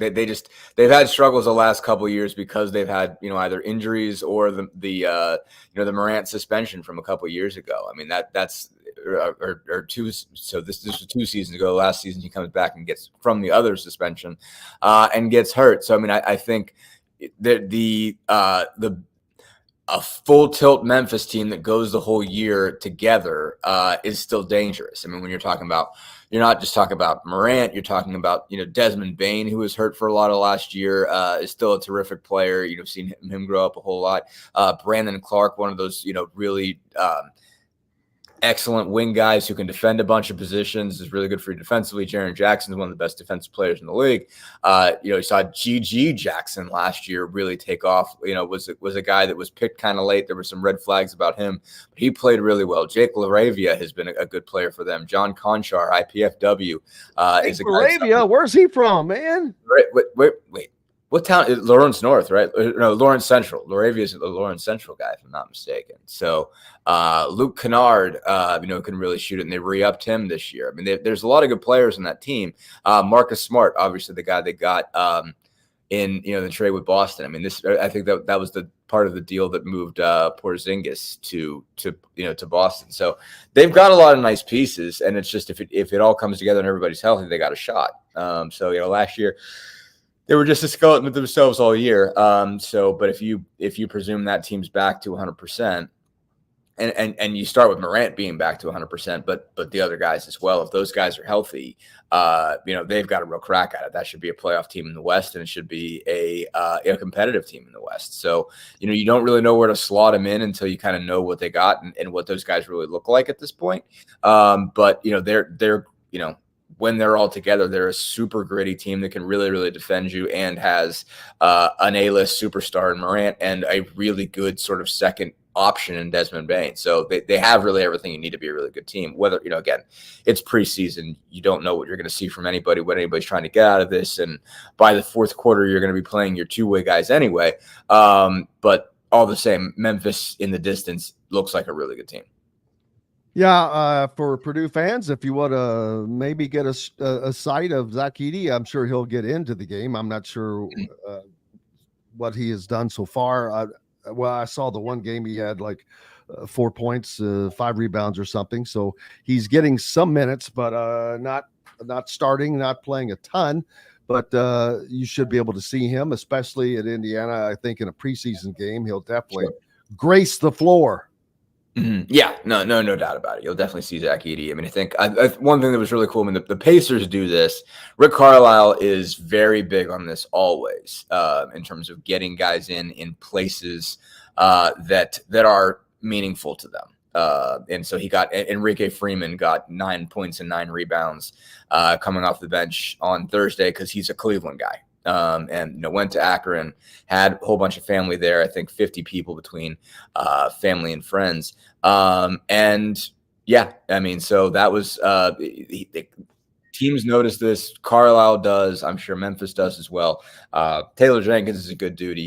had struggles the last couple of years because they've had either injuries or the Morant suspension from a couple of years ago. I mean that's or 2. So this was 2 seasons ago. Last season he comes back and gets from the other suspension and gets hurt. So I mean I think a full tilt Memphis team that goes the whole year together is still dangerous. I mean, when you're not just talking about Morant, you're talking about, Desmond Bane, who was hurt for a lot of last year, is still a terrific player. You've seen him grow up a whole lot. Brandon Clark, one of those, really excellent wing guys who can defend a bunch of positions, is really good for you defensively. Jaren Jackson is one of the best defensive players in the league. You saw GG Jackson last year really take off. Was a guy that was picked kind of late. There were some red flags about him, but he played really well. Jake LaRavia has been a good player for them. John Conchar, IPFW, is a guy. LaRavia, where's he from, man? Wait. What town? Lawrence North, right? No, Lawrence Central. LaRavia is the Lawrence Central guy, if I'm not mistaken. So Luke Kennard, can really shoot it, and they re-upped him this year. I mean, there's a lot of good players in that team. Marcus Smart, obviously the guy they got, in the trade with Boston. I mean, I think that was the part of the deal that moved Porzingis to Boston. So they've got a lot of nice pieces, and it's just if it all comes together and everybody's healthy, they got a shot. So last year they were just a skeleton with themselves all year. But if you presume that team's back to 100%. And you start with Morant being back to 100%, but the other guys as well. If those guys are healthy, they've got a real crack at it. That should be a playoff team in the West, and it should be a competitive team in the West. So you don't really know where to slot them in until you kind of know what they got and what those guys really look like at this point. But they're when they're all together, they're a super gritty team that can really, really defend you and has an A-list superstar in Morant and a really good sort of second option in Desmond Bain. So they have really everything you need to be a really good team. Whether, again, it's preseason, you don't know what you're going to see from anybody, what anybody's trying to get out of this. And by the fourth quarter, you're going to be playing your two-way guys anyway. But all the same, Memphis in the distance looks like a really good team. Yeah, for Purdue fans, if you want to maybe get a sight of Zach Edey, I'm sure he'll get into the game. I'm not sure what he has done so far. I saw the one game he had like 4 points, 5 rebounds or something. So he's getting some minutes, but not starting, not playing a ton. But you should be able to see him, especially at Indiana. I think in a preseason game, he'll definitely grace the floor. Mm-hmm. Yeah, no doubt about it. You'll definitely see Zach Edey. I mean, I think one thing that was really cool, I mean, the Pacers do this. Rick Carlisle is very big on this always, in terms of getting guys in places that are meaningful to them. And so he got Enrique Freeman got 9 points and 9 rebounds coming off the bench on Thursday because he's a Cleveland guy. And went to Akron, had a whole bunch of family there. I think 50 people between family and friends. And yeah, I mean, so that was teams notice this. Carlisle does. I'm sure Memphis does as well. Taylor Jenkins is a good dude. He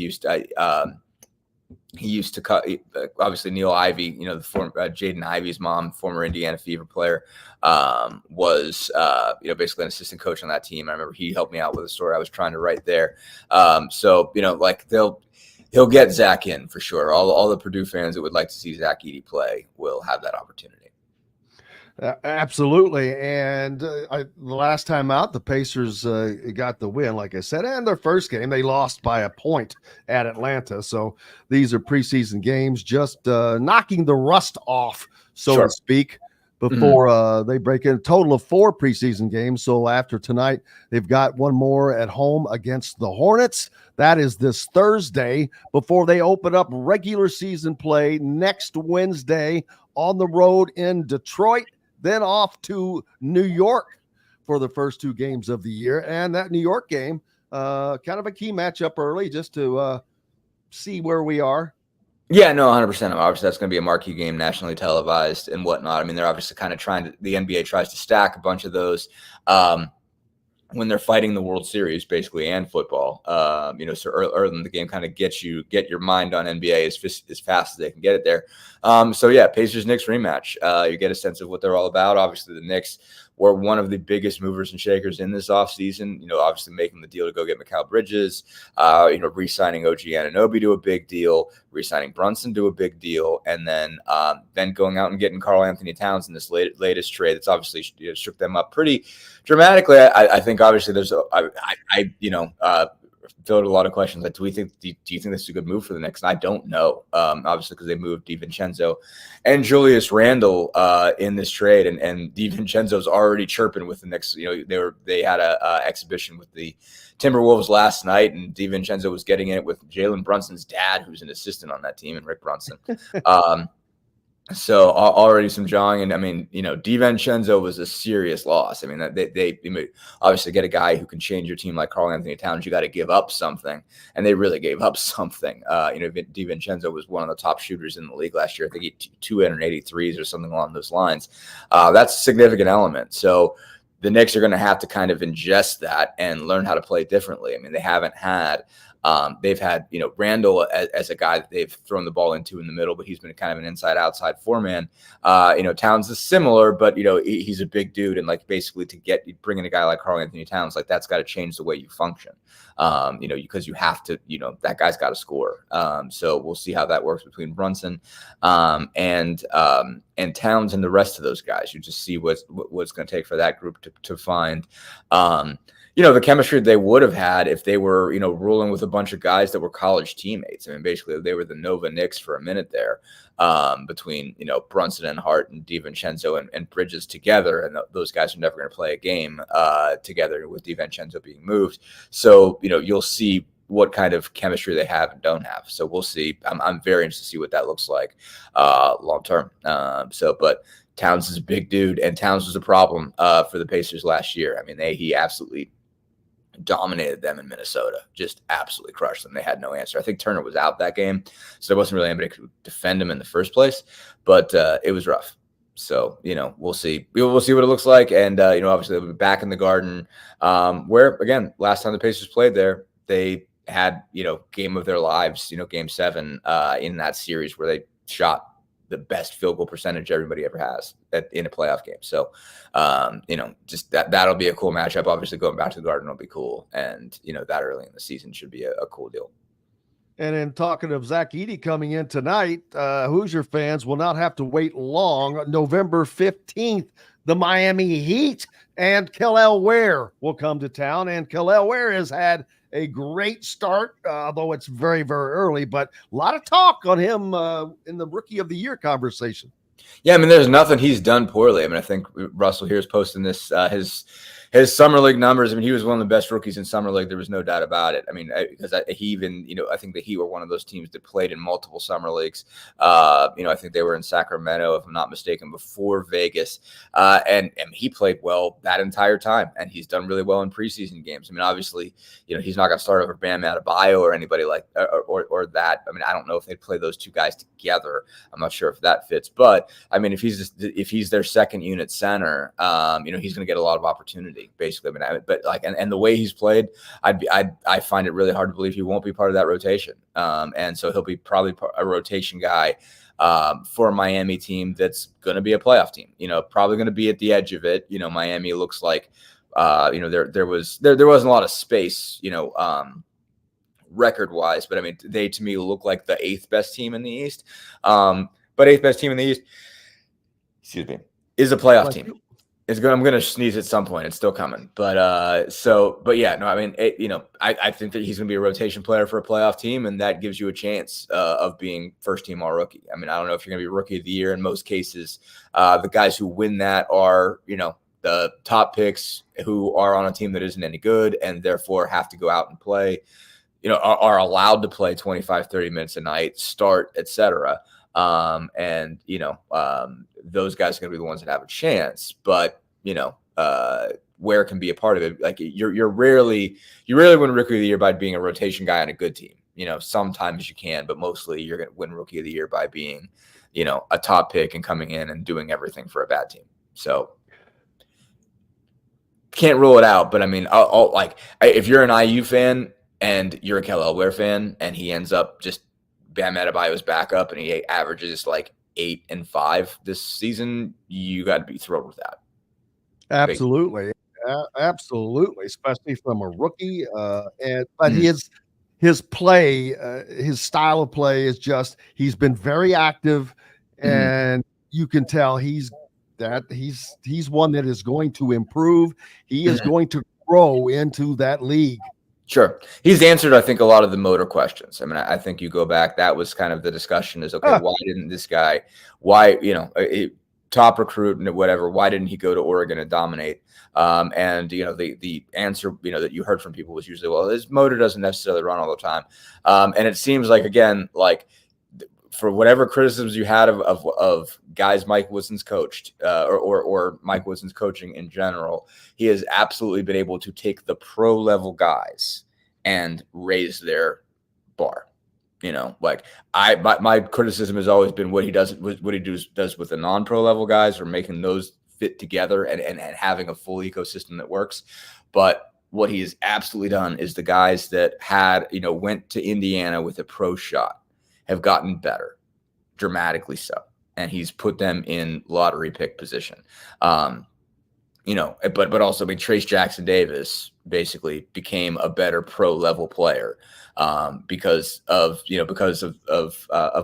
used to cut, obviously Neil Ivey, the former Jaden Ivey's mom, former Indiana Fever player, was basically an assistant coach on that team. I remember he helped me out with a story I was trying to write there. So he'll get Zach in for sure. All the Purdue fans that would like to see Zach Edey play will have that opportunity. Absolutely. And the last time out, the Pacers got the win, like I said, and their first game, they lost by a point at Atlanta. So these are preseason games, just knocking the rust off, so to speak, before they break in. A total of 4 preseason games. So after tonight, they've got one more at home against the Hornets. That is this Thursday before they open up regular season play next Wednesday on the road in Detroit. Then off to New York for the first 2 games of the year. And that New York game, kind of a key matchup early just to see where we are. Yeah, no, 100%. Obviously, that's going to be a marquee game, nationally televised and whatnot. I mean, they're obviously kind of the NBA tries to stack a bunch of those when they're fighting the World Series, basically, and football. So early in the game kind of get your mind on NBA as fast as they can get it there. Pacers-Knicks rematch. You get a sense of what they're all about. Obviously, the Knicks were one of the biggest movers and shakers in this offseason, obviously making the deal to go get Mikal Bridges, re-signing OG Anunoby to a big deal, re-signing Brunson to a big deal, and then going out and getting Karl Anthony Towns in this latest trade. That's obviously shook them up pretty dramatically. I think obviously there's filled a lot of questions. Like, do you think this is a good move for the Knicks? And I don't know. Obviously, because they moved DiVincenzo and Julius Randle in this trade, and DiVincenzo's already chirping with the Knicks. They had a exhibition with the Timberwolves last night, and DiVincenzo was getting in it with Jalen Brunson's dad, who's an assistant on that team, and Rick Brunson. So already some jawing, and I mean, DiVincenzo was a serious loss. I mean, they obviously get a guy who can change your team like Karl Anthony Towns. You got to give up something, and they really gave up something. DiVincenzo was one of the top shooters in the league last year. I think he had 283s or something along those lines. That's a significant element. So the Knicks are going to have to kind of ingest that and learn how to play differently. I mean, they haven't had They've had, Randall as a guy that they've thrown the ball into in the middle, but he's been kind of an inside-outside four-man. Towns is similar, but, he's a big dude. And, like, basically to bring in a guy like Karl Anthony Towns, like, that's got to change the way you function, because you have to, that guy's got to score. So we'll see how that works between Brunson and Towns and the rest of those guys. You just see what's going to take for that group to find, the chemistry they would have had if they were, rolling with a bunch of guys that were college teammates. I mean, basically they were the Nova Knicks for a minute there, between, Brunson and Hart and DiVincenzo and Bridges together. And those guys are never going to play a game together with DiVincenzo being moved. So, you'll see what kind of chemistry they have and don't have. So we'll see. I'm very interested to see what that looks like long term. But Towns is a big dude, and Towns was a problem for the Pacers last year. I mean, he absolutely dominated them in Minnesota, just absolutely crushed them. They had no answer. I think Turner was out that game, so there wasn't really anybody who could defend him in the first place, but it was rough. So, we'll see. We'll see what it looks like. And, obviously they'll be back in the Garden, where, again, last time the Pacers played there, they had, game of their lives, game 7 in that series where they shot the best field goal percentage everybody ever has in a playoff game. So, just that'll be a cool matchup. Obviously going back to the Garden will be cool. And, that early in the season should be a cool deal. And in talking of Zach Edey coming in tonight, Hoosier fans will not have to wait long. November 15th, the Miami Heat and Kel'el Ware will come to town. And Kel'el Ware has had a great start, although it's very, very early, but a lot of talk on him in the Rookie of the Year conversation. Yeah, I mean, there's nothing he's done poorly. I mean, I think Russell here is posting this, his summer league numbers. I mean, he was one of the best rookies in summer league. There was no doubt about it. I mean, because he even, I think that he were one of those teams that played in multiple summer leagues. I think they were in Sacramento, if I'm not mistaken, before Vegas. And he played well that entire time. And he's done really well in preseason games. I mean, obviously, he's not going to start over Bam Adebayo or anybody like or that. I mean, I don't know if they'd play those two guys together. I'm not sure if that fits. But I mean, if he's their second unit center, he's going to get a lot of opportunity. Basically, I mean, but like, and the way he's played, I find it really hard to believe he won't be part of that rotation. And so he'll be probably a rotation guy for a Miami team that's going to be a playoff team. Probably going to be at the edge of it. Miami looks like, there wasn't a lot of space, record wise, but I mean, they to me look like the 8th best team in the East. But 8th best team in the East, excuse me, is a playoff team. I'm going to sneeze at some point. It's still coming. But yeah, no, I mean, I think that he's going to be a rotation player for a playoff team, and that gives you a chance of being first team all rookie. I mean, I don't know if you're going to be rookie of the year. In most cases, the guys who win that are, the top picks who are on a team that isn't any good and therefore have to go out and play, are allowed to play 25, 30 minutes a night, start, etc. Those guys are going to be the ones that have a chance, but Ware can be a part of it. Like you rarely win Rookie of the Year by being a rotation guy on a good team. Sometimes you can, but mostly you're going to win Rookie of the Year by being, a top pick and coming in and doing everything for a bad team. So can't rule it out, but I mean, if you're an IU fan and you're a Kel'el Ware fan and he ends up just Bam Adebayo's backup and he averages like 8 and 5 this season, you got to be thrilled with that. Absolutely. Absolutely. Especially from a rookie. But his play, his style of play is just, he's been very active and you can tell he's one that is going to improve. He is going to grow into that league. Sure. He's answered, I think, a lot of the motor questions. I mean, I think you go back, that was kind of the discussion is, okay, why didn't this guy, top recruit and whatever, why didn't he go to Oregon and dominate? The answer, that you heard from people was usually, well, his motor doesn't necessarily run all the time. And it seems like, again, like for whatever criticisms you had of guys Mike Woodson's coached or Mike Woodson's coaching in general, he has absolutely been able to take the pro level guys and raise their bar. My criticism has always been what he does with the non-pro level guys, or making those fit together and having a full ecosystem that works. But what he has absolutely done is the guys that had, went to Indiana with a pro shot have gotten better, dramatically so. And he's put them in lottery pick position. But also, Trace Jackson Davis basically became a better pro level player because of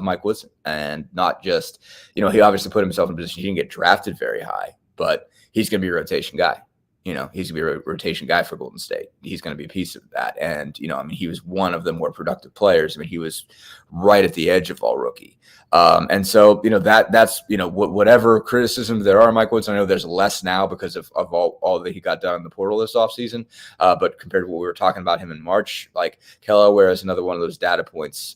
Mike Woodson, and not just, he obviously put himself in a position. He didn't get drafted very high, but he's going to be a rotation guy. He's going to be a rotation guy for Golden State. He's going to be a piece of that. And, he was one of the more productive players. He was right at the edge of all rookie. And so, that's, whatever criticism there are, Mike Woodson, I know there's less now because of all that he got done in the portal this offseason. But compared to what we were talking about him in March, like Kelaware is another one of those data points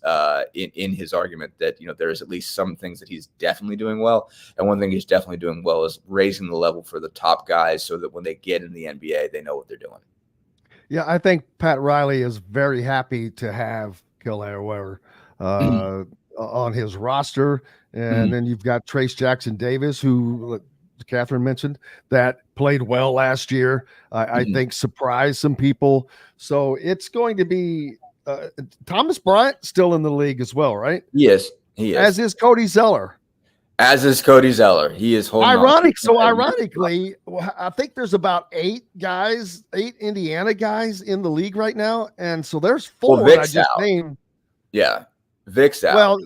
in his argument that, there is at least some things that he's definitely doing well. And one thing he's definitely doing well is raising the level for the top guys so that when they get in the NBA, they know what they're doing. Yeah, I think Pat Riley is very happy to have Kelaware on his roster. And then you've got Trace Jackson Davis, who Catherine mentioned, that played well last year. I think surprised some people. So it's going to be Thomas Bryant still in the league as well, right? Yes, he is. As is Cody Zeller. He is holding Ironically, I think there's about 8 Indiana guys in the league right now. And so there's 4 I just named. Yeah. Vic's out. Well,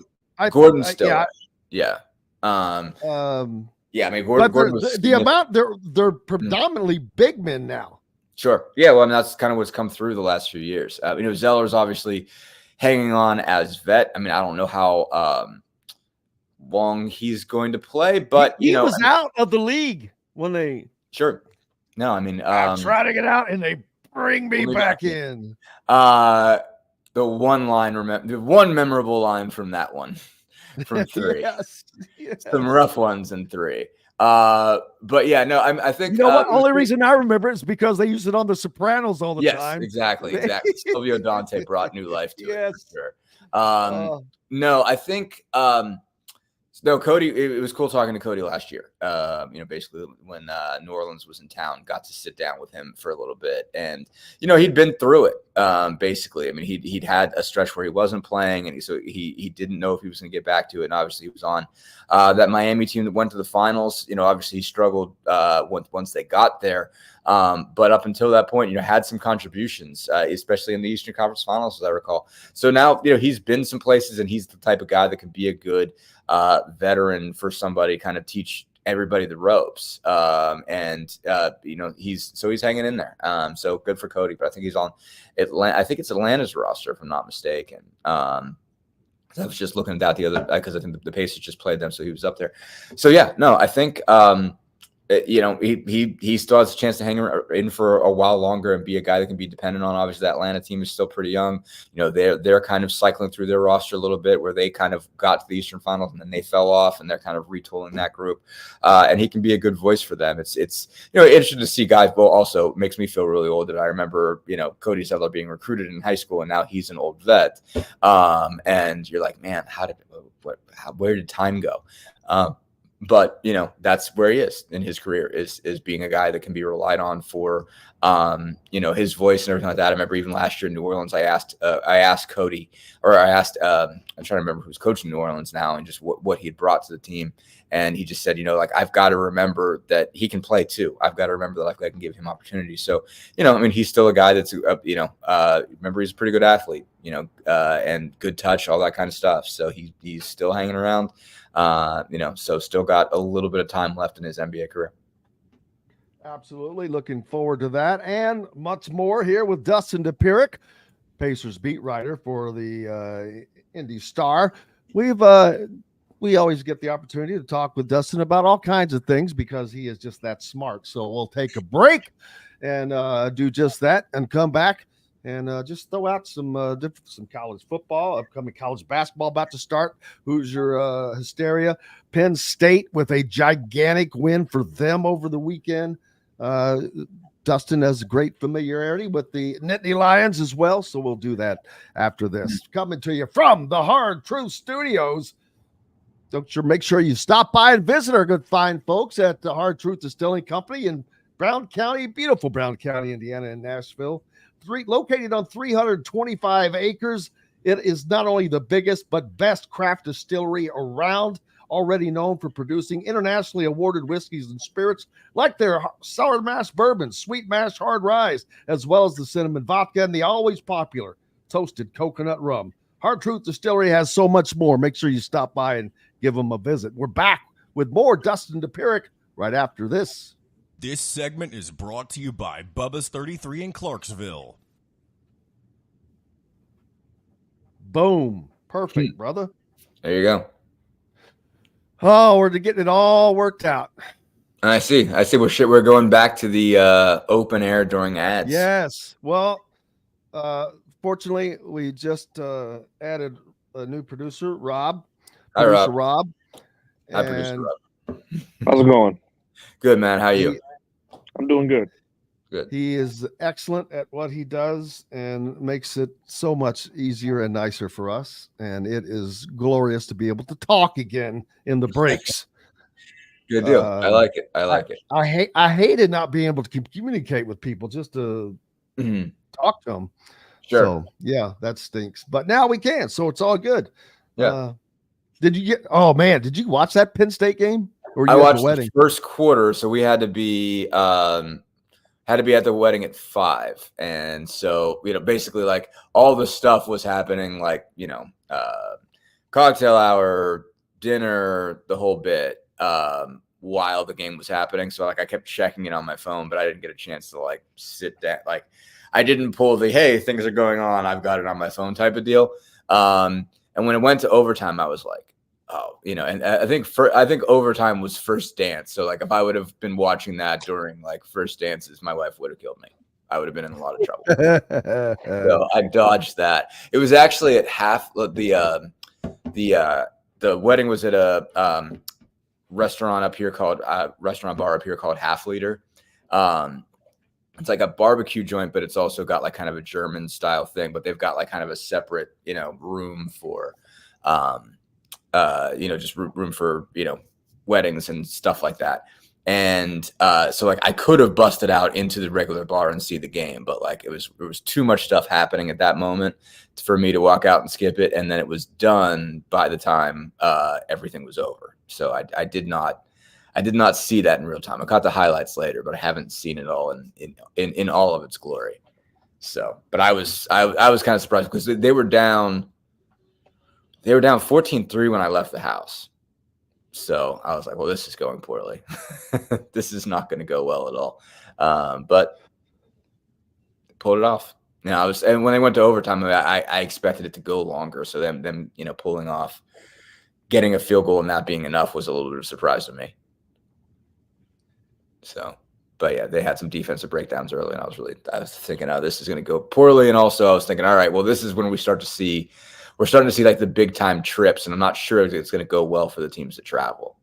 Gordon's still. Yeah. Gordon was the amount they're predominantly big men now. Sure. Yeah. Well, that's kind of what's come through the last few years. Zeller's obviously hanging on as vet. I don't know how long he's going to play, but he was out of the league when they. Sure. No, I try to get out and they bring me back in. The one memorable line from that one, from 3. Yes. Some rough ones in 3. But yeah, no, I think what? Only reason I remember it is because they use it on The Sopranos all the time. Yes, exactly. Silvio Dante brought new life to it. For sure. No, I think no, Cody. It was cool talking to Cody last year. Basically when New Orleans was in town, got to sit down with him for a little bit, and he'd been through it. Basically, he'd had a stretch where he wasn't playing, and so he didn't know if he was going to get back to it. And obviously, he was on that Miami team that went to the finals. Obviously, he struggled once they got there. But up until that point, had some contributions, especially in the Eastern Conference Finals, as I recall. So now, he's been some places, and he's the type of guy that can be a good veteran for somebody, kind of teach everybody the ropes. He's hanging in there. So good for Cody, but I think he's on Atlanta. I think it's Atlanta's roster, if I'm not mistaken. I was just looking at that the other, because I think the Pacers just played them, so he was up there. So yeah, no, I think he still has a chance to hang in for a while longer and be a guy that can be dependent on. Obviously, that Atlanta team is still pretty young. They're kind of cycling through their roster a little bit, where they kind of got to the Eastern Finals and then they fell off, and they're kind of retooling that group. And he can be a good voice for them. It's interesting to see guys. But also makes me feel really old that I remember Cody Zeller being recruited in high school, and now he's an old vet. And you're like, man, where did time go? But that's where he is in his career, is being a guy that can be relied on for his voice and everything like that. I remember even last year in New Orleans, I asked Cody, or I asked I'm trying to remember who's coaching New Orleans now, and just what he had brought to the team. And he just said, I've got to remember that he can play too. I've got to remember that I can give him opportunities. So, he's still a guy that's, remember, he's a pretty good athlete, and good touch, all that kind of stuff. So he's still hanging around, so still got a little bit of time left in his NBA career. Absolutely. Looking forward to that and much more here with Dustin Dopirak, Pacers beat writer for the Indy Star. We always get the opportunity to talk with Dustin about all kinds of things because he is just that smart. So we'll take a break and do just that and come back and just throw out some college football, upcoming college basketball about to start. Hoosier Hysteria, Penn State with a gigantic win for them over the weekend. Dustin has a great familiarity with the Nittany Lions as well, so we'll do that after this. Coming to you from the Hard Truth Studios. Make sure you stop by and visit our good fine folks at the Hard Truth Distilling Company in Brown County, beautiful Brown County, Indiana, in Nashville. Located on 325 acres. It is not only the biggest but best craft distillery around, already known for producing internationally awarded whiskeys and spirits like their sour mash bourbon, sweet mash hard rye, as well as the cinnamon vodka and the always popular toasted coconut rum. Hard Truth Distillery has so much more. Make sure you stop by and give them a visit. We're back with more Dustin Dopirak right after this. This segment is brought to you by Bubba's 33 in Clarksville. Boom. Perfect, brother. There you go. Oh, we're getting it all worked out. I see. We're going back to the open air during ads. Yes. Well, fortunately, we just added a new producer, Rob. Hi, Rob. Hi, producer Rob. How's it going? Good, man. How are you? I'm doing good. Good. He is excellent at what he does and makes it so much easier and nicer for us. And it is glorious to be able to talk again in the breaks. Good deal. I like it. I hated not being able to communicate with people, just to talk to them. Sure. So, yeah, that stinks. But now we can. So it's all good. Yeah. Did you watch that Penn State game? Or I watched the first quarter, so we had to be at the wedding at 5, and so basically like all the stuff was happening, like cocktail hour, dinner, the whole bit, while the game was happening. So like I kept checking it on my phone, but I didn't get a chance to like sit down. Like I didn't pull the hey, things are going on, I've got it on my phone type of deal. And when it went to overtime, I was like, oh, and I think overtime was first dance. So like if I would have been watching that during like first dances, my wife would have killed me. I would have been in a lot of trouble. So I dodged that. It was actually at half. The wedding was at a restaurant bar up here called Half Liter. It's like a barbecue joint, but it's also got like kind of a German style thing. But they've got like kind of a separate room for just room for, weddings and stuff like that. And so like I could have busted out into the regular bar and see the game, but like it was too much stuff happening at that moment for me to walk out and skip it. And then it was done by the time everything was over. So I did not see that in real time. I caught the highlights later, but I haven't seen it all in all of its glory. So, but I was kind of surprised because they were down 14-3 when I left the house. So I was like, well, this is going poorly. This is not going to go well at all. But pulled it off. And when they went to overtime, I expected it to go longer. So them pulling off, getting a field goal and that being enough was a little bit of a surprise to me. So, but yeah, they had some defensive breakdowns early, and I was thinking, oh, this is going to go poorly. And also I was thinking, all right, well, this is when we're starting to see like the big time trips, and I'm not sure if it's going to go well for the teams that travel.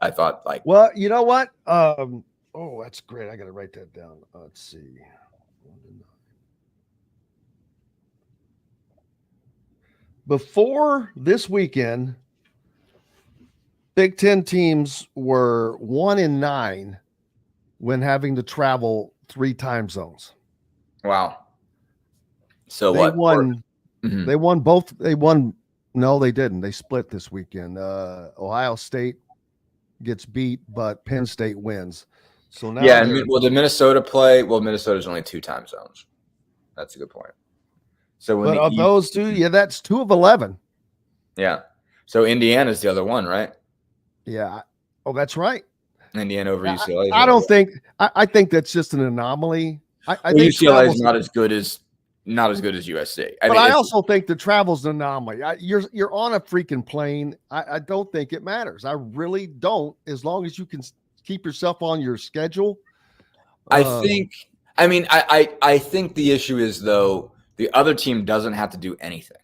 I thought like, well, you know what? Oh, that's great. I got to write that down. Let's see. Before this weekend, Big Ten teams were 1-9 when having to travel 3 time zones. Wow. So they won. Mm-hmm. They won both. No, they didn't. They split this weekend. Ohio State gets beat, but Penn State wins. So now, did Minnesota play? Well, Minnesota's only 2 time zones. That's a good point. So, but of those 2, that's 2 of 11. Yeah. So Indiana's the other one, right? Yeah. Oh, that's right. Indiana over UCLA. I don't think. I think that's just an anomaly. I think UCLA is not as good as USC. I also think the travel's an anomaly. You're on a freaking plane. I don't think it matters. I really don't. As long as you can keep yourself on your schedule. I think the issue is though the other team doesn't have to do anything.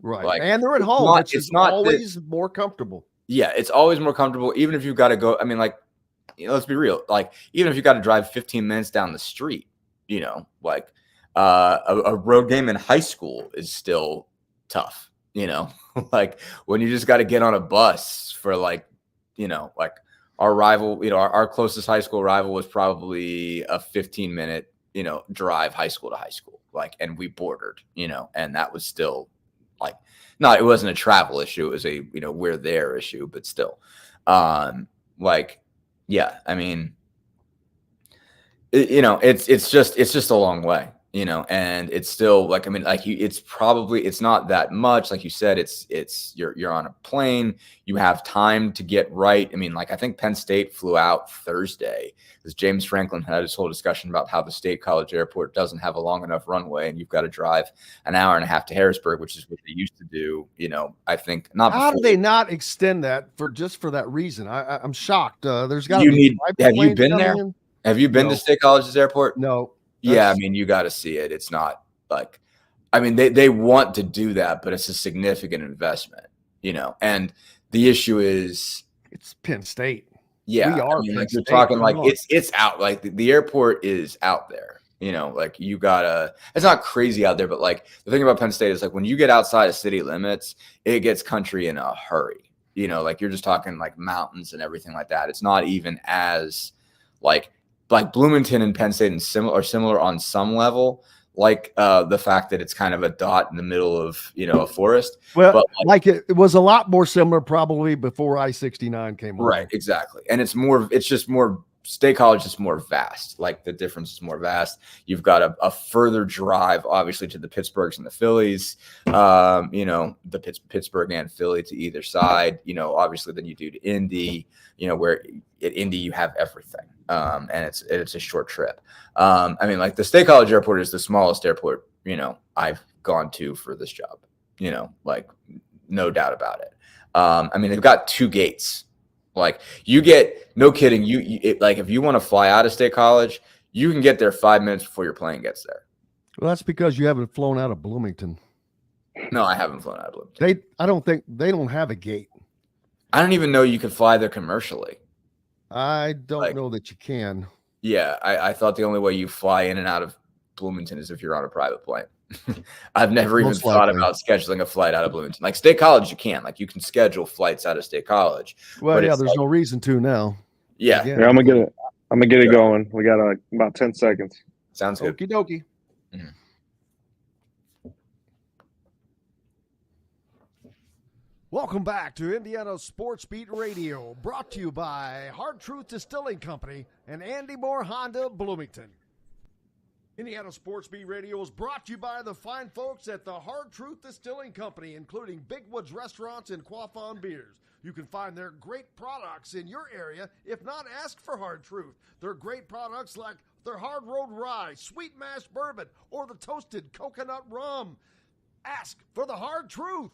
Right, like, and they're at home. It's not always more comfortable. Yeah, it's always more comfortable, even if you've got to go. I mean, like, let's be real. Like, even if you got to drive 15 minutes down the street, like a road game in high school is still tough. Like when you just got to get on a bus for like Our rival, our closest high school rival was probably a 15-minute, drive high school to high school. And we bordered, and that was still it wasn't a travel issue. It was a, we're there issue, but still, yeah, I mean, it's just a long way, and it's still it's not that much. Like you said, you're on a plane, you have time to get right. I mean, I think Penn State flew out Thursday because James Franklin had this whole discussion about how the State College Airport doesn't have a long enough runway and you've got to drive an hour and a half to Harrisburg, which is what they used to do. I think not. How do they not extend that for that reason? I'm shocked. There's got to be. Have you been there? Have you been to State College's airport? No. Yeah, I mean, you got to see it. It's not they want to do that, but it's a significant investment, and the issue is it's Penn State. Yeah. We are you're talking it's out, the airport is out there, you gotta, it's not crazy out there, but the thing about Penn State is when you get outside of city limits, it gets country in a hurry, you're just talking mountains and everything like that. It's not even as Bloomington and Penn State are similar on some level, the fact that it's kind of a dot in the middle of, a forest. Well, but it was a lot more similar probably before I-69 came along. Right, exactly. And it's just more, State College is more vast. The difference is more vast. You've got a further drive, obviously, to the Pittsburghs and the Phillies, the Pittsburgh and Philly to either side, obviously than you do to Indy, where at Indy you have everything. And it's a short trip. The State College Airport is the smallest airport, I've gone to for this job, no doubt about it. They've got 2 gates. You get, no kidding, if you want to fly out of State College, you can get there 5 minutes before your plane gets there. Well, that's because you haven't flown out of Bloomington. No, I haven't flown out of Bloomington. I don't think they don't have a gate. I don't even know you can fly there commercially. I don't know that you can. Yeah, I thought the only way you fly in and out of Bloomington is if you're on a private plane. I've never even thought about scheduling a flight out of Bloomington. State College, you can. You can schedule flights out of State College. Well, yeah, there's no reason to now. Yeah. I'm gonna get it going. We got about 10 seconds. Sounds good. Okie dokie. Mm-hmm. Welcome back to Indiana Sports Beat Radio, brought to you by Hard Truth Distilling Company and Andy Moore Honda Bloomington. Indiana Sports Beat Radio is brought to you by the fine folks at the Hard Truth Distilling Company, including Big Woods Restaurants and Quaffon Beers. You can find their great products in your area. If not, ask for Hard Truth. Their great products like their Hard Road Rye, Sweet Mash Bourbon, or the Toasted Coconut Rum. Ask for the Hard Truth.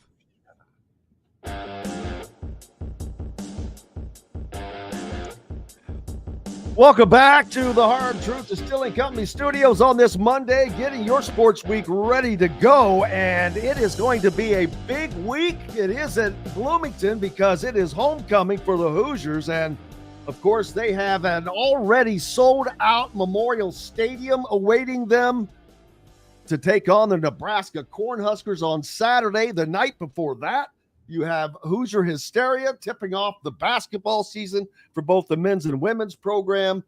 Welcome back to the Hard Truth Distilling Company studios on this Monday, getting your sports week ready to go. And it is going to be a big week. It is at Bloomington because it is homecoming for the Hoosiers. And of course, they have an already sold out Memorial Stadium awaiting them to take on the Nebraska Cornhuskers on Saturday. The night before that, you have Hoosier Hysteria tipping off the basketball season for both the men's and women's program.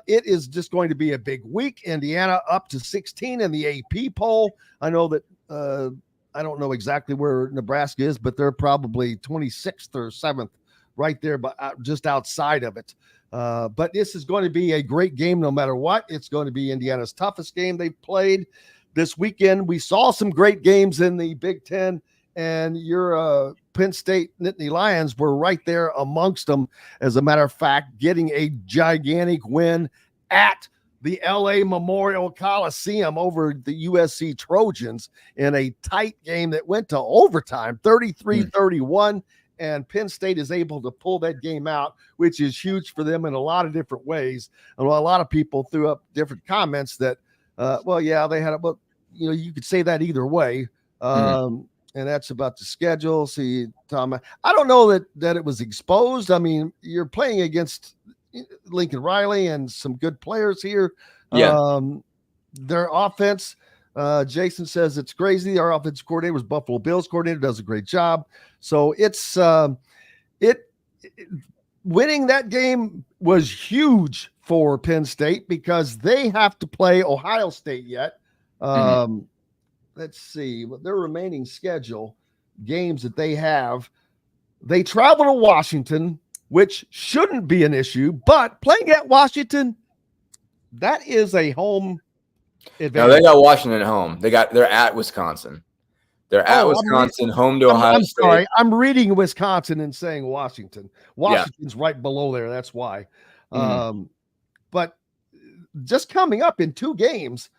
It is just going to be a big week. Indiana up to 16 in the AP poll. I know that I don't know exactly where Nebraska is, but they're probably 26th or 7th right there, but just outside of it. But this is going to be a great game no matter what. It's going to be Indiana's toughest game they've played this weekend. We saw some great games in the Big Ten, and your Penn State Nittany Lions were right there amongst them. As a matter of fact, getting a gigantic win at the LA Memorial Coliseum over the USC Trojans in a tight game that went to overtime, 33-31. And Penn State is able to pull that game out, which is huge for them in a lot of different ways. And a lot of people threw up different comments that, well, yeah, they had, but you could say that either way. And that's about the schedule. See, Tom, I don't know that it was exposed. I mean, you're playing against Lincoln Riley and some good players here. Yeah. Their offense, Jason says it's crazy. Our offensive coordinator was Buffalo Bills coordinator, does a great job. So it's winning that game was huge for Penn State because they have to play Ohio State yet. Let's see what their remaining schedule games that they have. They travel to Washington, which shouldn't be an issue, but playing at Washington, that is a home advantage. No, they got Washington at home. They're at Wisconsin. They're at Wisconsin, home to Ohio State. I'm sorry. I'm reading Wisconsin and saying Washington. Washington's right below there. That's why. But just coming up in 2 games,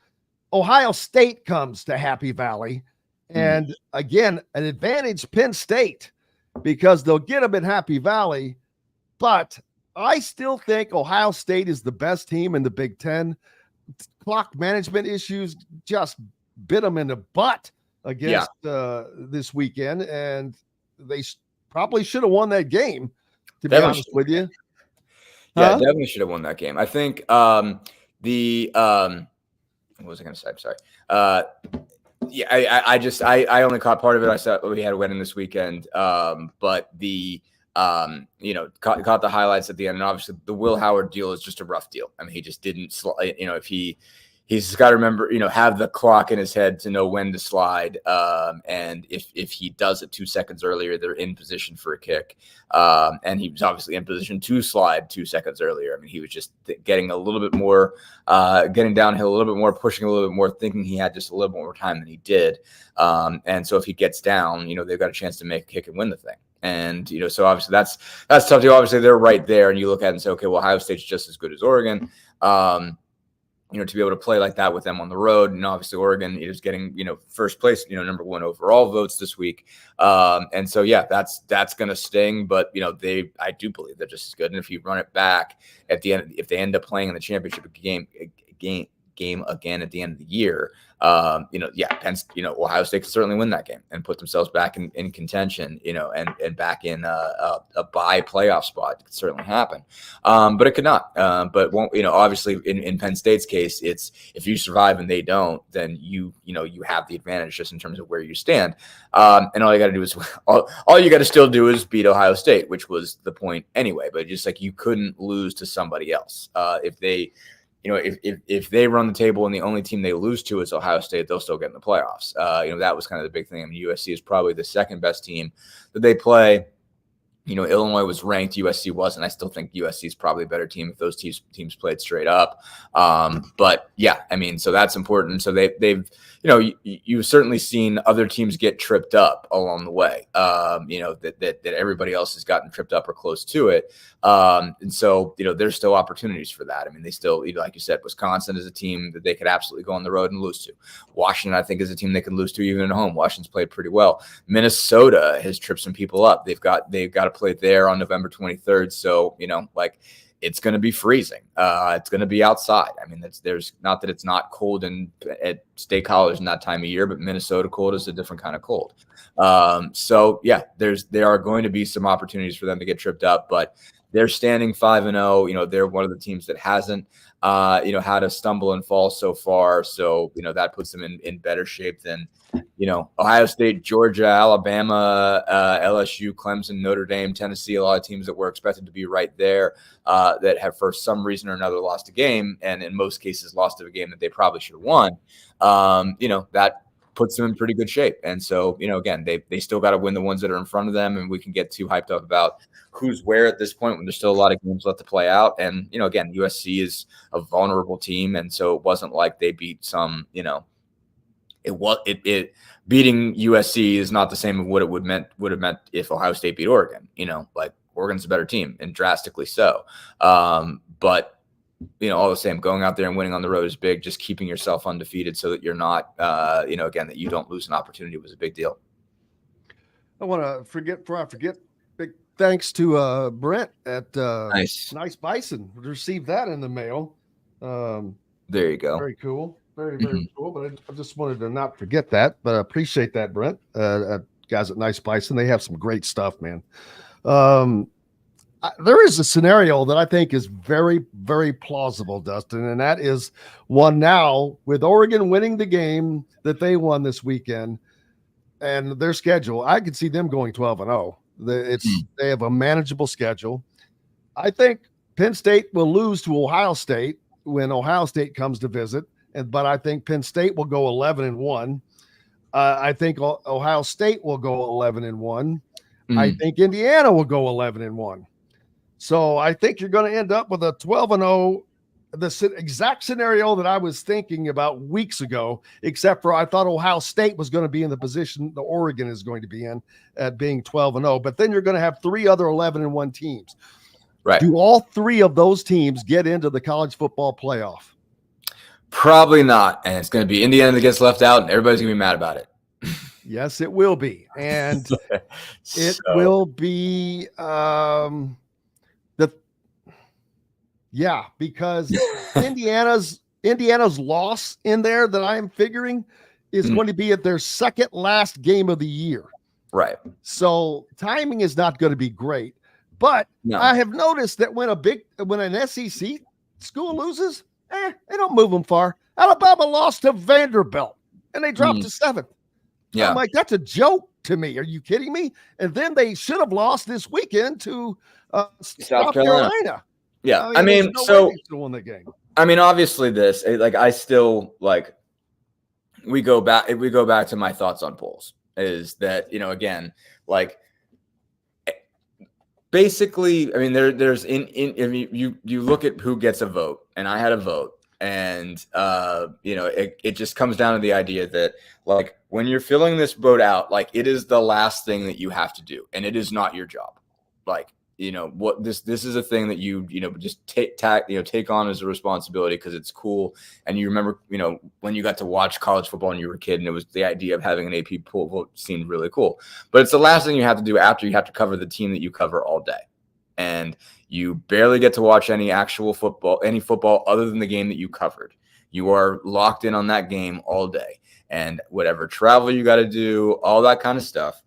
Ohio State comes to Happy Valley. And again, an advantage Penn State because they'll get them in Happy Valley. But I still think Ohio State is the best team in the Big Ten. Clock management issues just bit them in the butt against this weekend, and they probably should have won that game, to be honest with you. Yeah, definitely should have won that game. I think what was I going to say? I'm sorry. I only caught part of it. I saw we had a wedding this weekend, but the caught the highlights at the end, and obviously the Will Howard deal is just a rough deal. I mean, he just didn't, if he's got to remember, have the clock in his head to know when to slide. And if he does it 2 seconds earlier, they're in position for a kick. And he was obviously in position to slide 2 seconds earlier. I mean, he was just getting a little bit more, getting downhill a little bit more, pushing a little bit more, thinking he had just a little bit more time than he did. And so if he gets down, they've got a chance to make a kick and win the thing. And, so obviously that's tough to, obviously they're right there, and you look at it and say, okay, well, Ohio State's just as good as Oregon. To be able to play like that with them on the road. And obviously Oregon is getting, first place, number 1 overall votes this week. And so, that's going to sting, but I do believe they're just as good. And if you run it back at the end, if they end up playing in the championship game again at the end of the year, Ohio State can certainly win that game and put themselves back in contention, and back in a bye playoff spot. It could certainly happen, but it could not. But won't, obviously in Penn State's case, it's if you survive and they don't, then you have the advantage just in terms of where you stand. And all you got to do is all you got to still do is beat Ohio State, which was the point anyway. But just like you couldn't lose to somebody else if they. If they run the table and the only team they lose to is Ohio State, they'll still get in the playoffs. That was kind of the big thing. I mean, USC is probably the second best team that they play. Illinois was ranked, USC wasn't. I still think USC is probably a better team if those teams played straight up. But yeah, I mean, so that's important. So they've, you've certainly seen other teams get tripped up along the way. That everybody else has gotten tripped up or close to it. And so, there's still opportunities for that. I mean, they still, like you said, Wisconsin is a team that they could absolutely go on the road and lose to. Washington, I think, is a team they can lose to even at home. Washington's played pretty well. Minnesota has tripped some people up. They've got to play there on November 23rd. So, it's going to be freezing. It's going to be outside. I mean, there's not that it's not cold at State College in that time of year, but Minnesota cold is a different kind of cold. So yeah, there are going to be some opportunities for them to get tripped up, but they're standing 5-0. They're one of the teams that hasn't, had a stumble and fall so far. So, that puts them in better shape than, Ohio State, Georgia, Alabama, LSU, Clemson, Notre Dame, Tennessee, a lot of teams that were expected to be right there that have for some reason or another lost a game, and in most cases lost a game that they probably should have won. That puts them in pretty good shape. And so, again, they still got to win the ones that are in front of them, and we can get too hyped up about who's where at this point when there's still a lot of games left to play out. And, again, USC is a vulnerable team, and so it wasn't like they beat some, beating USC is not the same as what it would have meant if Ohio State beat Oregon. Like Oregon's a better team, and drastically so. But all the same, going out there and winning on the road is big. Just keeping yourself undefeated so that you're not, again, that you don't lose an opportunity was a big deal. I want to forget, big thanks to Brent at Nice Bison. Received that in the mail. There you go. Very cool. Very, very cool. But I just wanted to not forget that. But I appreciate that, Brent. Guys at Nice Bison, they have some great stuff, man. There is a scenario that I think is very, very plausible, Dustin, and that is one now with Oregon winning the game that they won this weekend and their schedule. I could see them going 12-0. They have a manageable schedule. I think Penn State will lose to Ohio State when Ohio State comes to visit, but I think Penn State will go 11-1. I think Ohio State will go 11-1. I think Indiana will go 11-1. So I think you're going to end up with a 12-0, the exact scenario that I was thinking about weeks ago, except for I thought Ohio State was going to be in the position the Oregon is going to be in at being 12-0. But then you're going to have 3 other 11-1 teams. Right. Do all 3 of those teams get into the college football playoff? Probably not. And it's going to be Indiana that gets left out, and everybody's going to be mad about it. Yes, it will be. And it will be because Indiana's loss in there that I'm figuring is going to be at their second last game of the year. Right. So timing is not going to be great. But I have noticed that when an SEC school loses, they don't move them far. Alabama lost to Vanderbilt, and they dropped to 7th. Yeah. I'm like, that's a joke to me. Are you kidding me? And then they should have lost this weekend to South Carolina. Yeah. I mean so still won the game. I mean, obviously this, I still we go back to my thoughts on polls is that, again, basically, I mean, there's you look at who gets a vote, and I had a vote, and it just comes down to the idea that when you're filling this vote out, it is the last thing that you have to do, and it is not your job. What this is a thing that you just take on as a responsibility because it's cool, and you remember when you got to watch college football when you were a kid, and it was the idea of having an AP poll vote seemed really cool. But it's the last thing you have to do after you have to cover the team that you cover all day, and you barely get to watch any football other than the game that you covered. You are locked in on that game all day, and whatever travel you got to do, all that kind of stuff.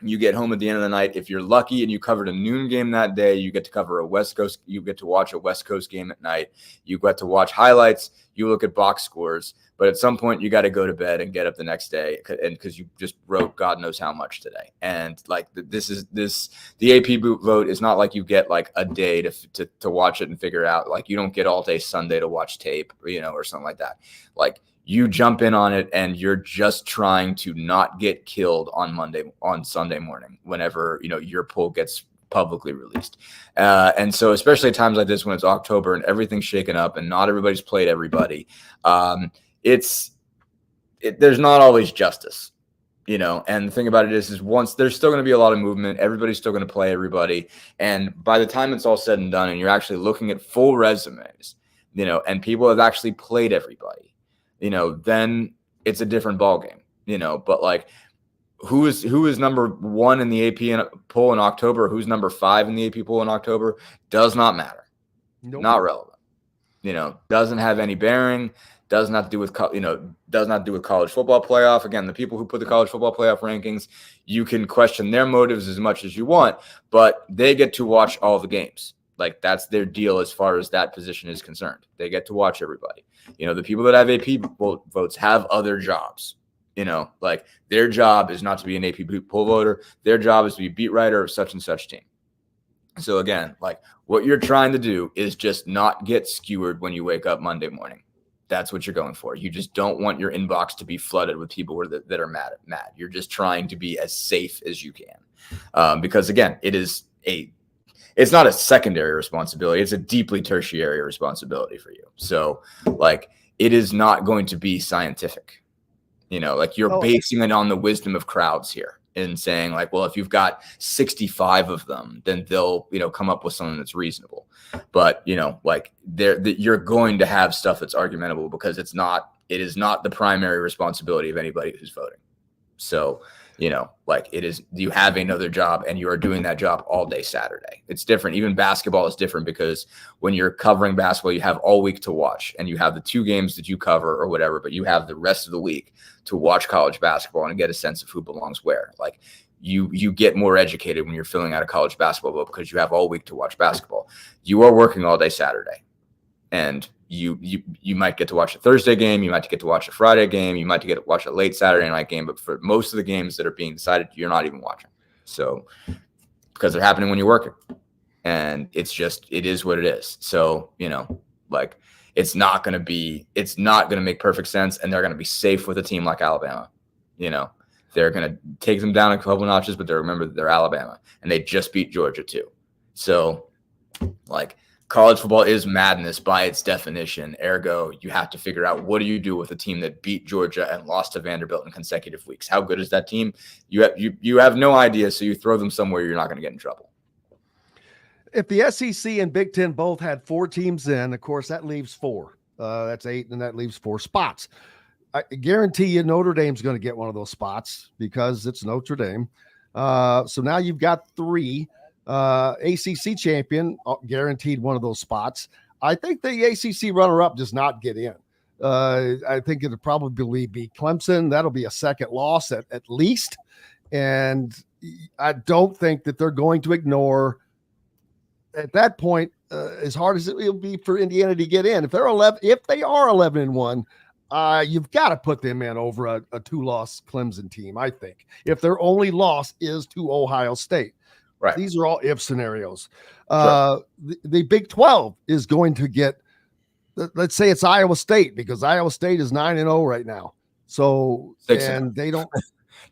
You get home at the end of the night. If you're lucky and you covered a noon game that day, you get to cover a West Coast. You get to watch a West Coast game at night. You get to watch highlights. You look at box scores. But at some point, you got to go to bed and get up the next day, and because you just wrote God knows how much today. And the AP vote is not like you get a day to watch it and figure out. You don't get all day Sunday to watch tape, or something like that. You jump in on it, and you're just trying to not get killed on Sunday morning whenever your poll gets publicly released. And so, especially at times like this when it's October and everything's shaken up and not everybody's played everybody, there's not always justice, And the thing about it is once there's still going to be a lot of movement, everybody's still going to play everybody, and by the time it's all said and done, and you're actually looking at full resumes, and people have actually played everybody. Then it's a different ballgame, but who is number 1 in the AP poll in October, who's number 5 in the AP poll in October does not matter. Nope. Not relevant, doesn't have any bearing, does not do with college football playoff. Again, the people who put the college football playoff rankings, you can question their motives as much as you want, but they get to watch all the games. That's their deal as far as that position is concerned. They get to watch everybody. The people that have AP votes have other jobs. Their job is not to be an AP poll voter. Their job is to be beat writer of such and such team. So again, what you're trying to do is just not get skewered when you wake up Monday morning. That's what you're going for. You just don't want your inbox to be flooded with people that are mad. You're just trying to be as safe as you can. Because again, it's not a secondary responsibility. It's a deeply tertiary responsibility for you. So it is not going to be scientific, you're basing it on the wisdom of crowds here and saying well, if you've got 65 of them, then they'll, come up with something that's reasonable. But, you're going to have stuff that's argumentable because it is not the primary responsibility of anybody who's voting. So, it is, you have another job and you are doing that job all day Saturday. It's different. Even basketball is different because when you're covering basketball, you have all week to watch and you have the 2 games that you cover or whatever, but you have the rest of the week to watch college basketball and get a sense of who belongs where. You get more educated when you're filling out a college basketball vote because you have all week to watch basketball. You are working all day Saturday, and you might get to watch a Thursday game, you might get to watch a Friday game, you might get to watch a late Saturday night game, but for most of the games that are being decided, you're not even watching. So because they're happening when you're working. and it is what it is. So, like it's not going to make perfect sense, and they're going to be safe with a team like Alabama. They're going to take them down a couple notches, but they remember that they're Alabama, and they just beat Georgia too. So, like, college football is madness by its definition. Ergo, you have to figure out, what do you do with a team that beat Georgia and lost to Vanderbilt in consecutive weeks? How good is that team? You have no idea, so you throw them somewhere you're not going to get in trouble. If the SEC and Big Ten both had 4 teams in, of course, that leaves 4. That's 8, and that leaves 4 spots. I guarantee you Notre Dame's going to get one of those spots because it's Notre Dame. So now you've got 3. ACC champion guaranteed one of those spots. I think the ACC runner-up does not get in. I think it'll probably be Clemson. That'll be a second loss at least. And I don't think that they're going to ignore at that point, as hard as it will be for Indiana to get in. If they are 11-1, you've got to put them in over a 2-loss Clemson team, I think, if their only loss is to Ohio State. Right. These are all if scenarios. Sure. The Big 12 is going to get, let's say it's Iowa State, because Iowa State is 9-0 right now. So, 6-0. They don't.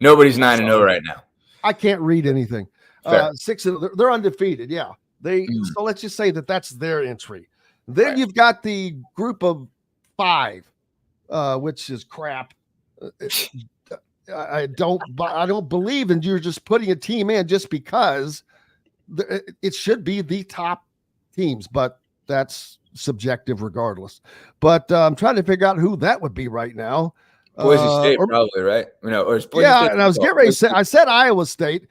Nobody's 9-0 right now. I can't read anything. 6-0. They're undefeated. Yeah. So let's just say that that's their entry. Then you've got the group of 5, which is crap. I don't believe in you're just putting a team in just because it should be the top teams, but that's subjective regardless. But I'm trying to figure out who that would be right now. Boise State, probably, right? Or State, and I was getting ready to say, I said Iowa State.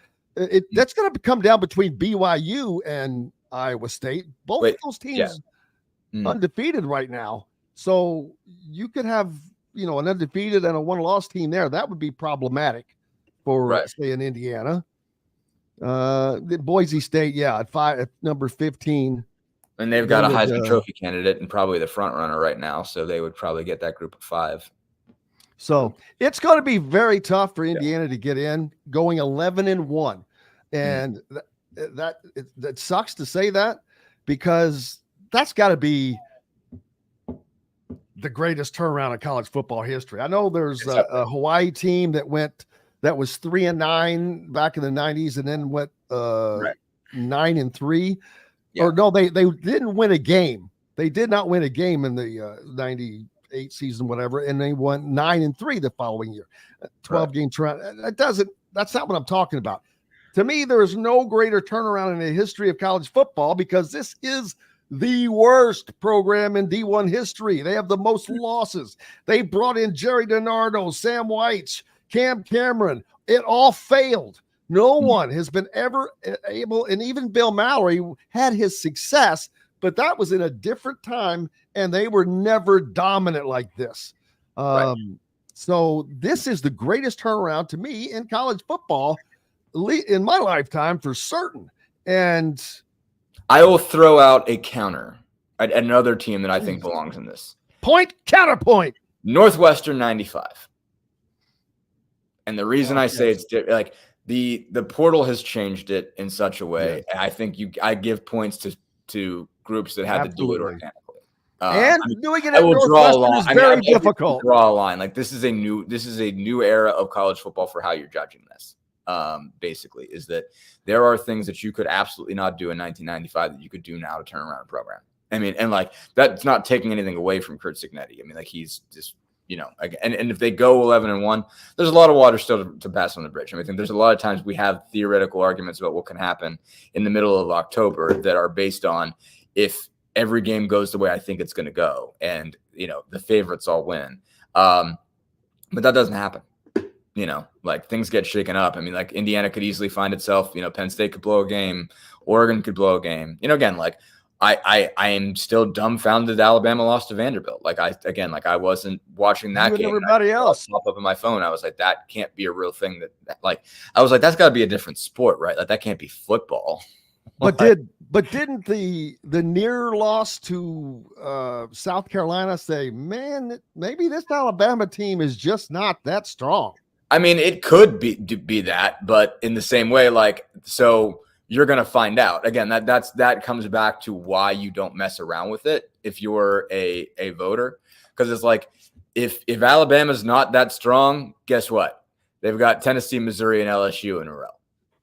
That's going to come down between BYU and Iowa State. Both of those teams undefeated right now. So you could have, an undefeated and a 1-loss team there. That would be problematic for, say, in Indiana. The Boise State, at number 15. And they've got a Heisman Trophy candidate and probably the front runner right now. So they would probably get that group of 5. So it's going to be very tough for Indiana to get in, going 11-1. And that sucks to say that, because that's got to be the greatest turnaround in college football history. I know there's a Hawaii team that was 3-9 back in the 90s and then went 9-3. Yeah. Or no, they didn't win a game. They did not win a game in the 98 season, whatever, and they won 9-3 the following year. 12-game turnaround. That's not what I'm talking about. To me, there is no greater turnaround in the history of college football, because this is the worst program in D1 history. They have the most losses. They brought in Jerry DiNardo, Sam White, Cam Cameron. It all failed. No one has been ever able, and even Bill Mallory had his success, but that was in a different time, and they were never dominant like this. So this is the greatest turnaround to me in college football in my lifetime, for certain. And I will throw out a counter at another team that I think belongs in this. Counterpoint. Northwestern 95. And the reason I say it's like the portal has changed it in such a way. Yeah. I think I give points to groups that had to do it organically. Doing it at Northwestern is very difficult. Draw a line. Like this is a new era of college football for how you're judging this. Basically, is that there are things that you could absolutely not do in 1995 that you could do now to turn around a program. I mean, and like that's not taking anything away from Curt Cignetti. I mean, like he's just, and if they go 11-1, there's a lot of water still to pass on the bridge. I mean, I think there's a lot of times we have theoretical arguments about what can happen in the middle of October that are based on if every game goes the way I think it's going to go, and the favorites all win. But that doesn't happen. Like things get shaken up. I mean, like Indiana could easily find itself, Penn State could blow a game, Oregon could blow a game. Again, like I am still dumbfounded that Alabama lost to Vanderbilt. Like I wasn't watching that game. Everybody else popped up on my phone. I was like, that can't be a real thing. I was like, that's got to be a different sport, right? Like that can't be football. But didn't the near loss to South Carolina say, man, maybe this Alabama team is just not that strong? I mean, it could be that, but in the same way, like, so you're going to find out. Again, that comes back to why you don't mess around with it if you're a voter, because it's like if Alabama's not that strong, guess what? They've got Tennessee, Missouri, and LSU in a row.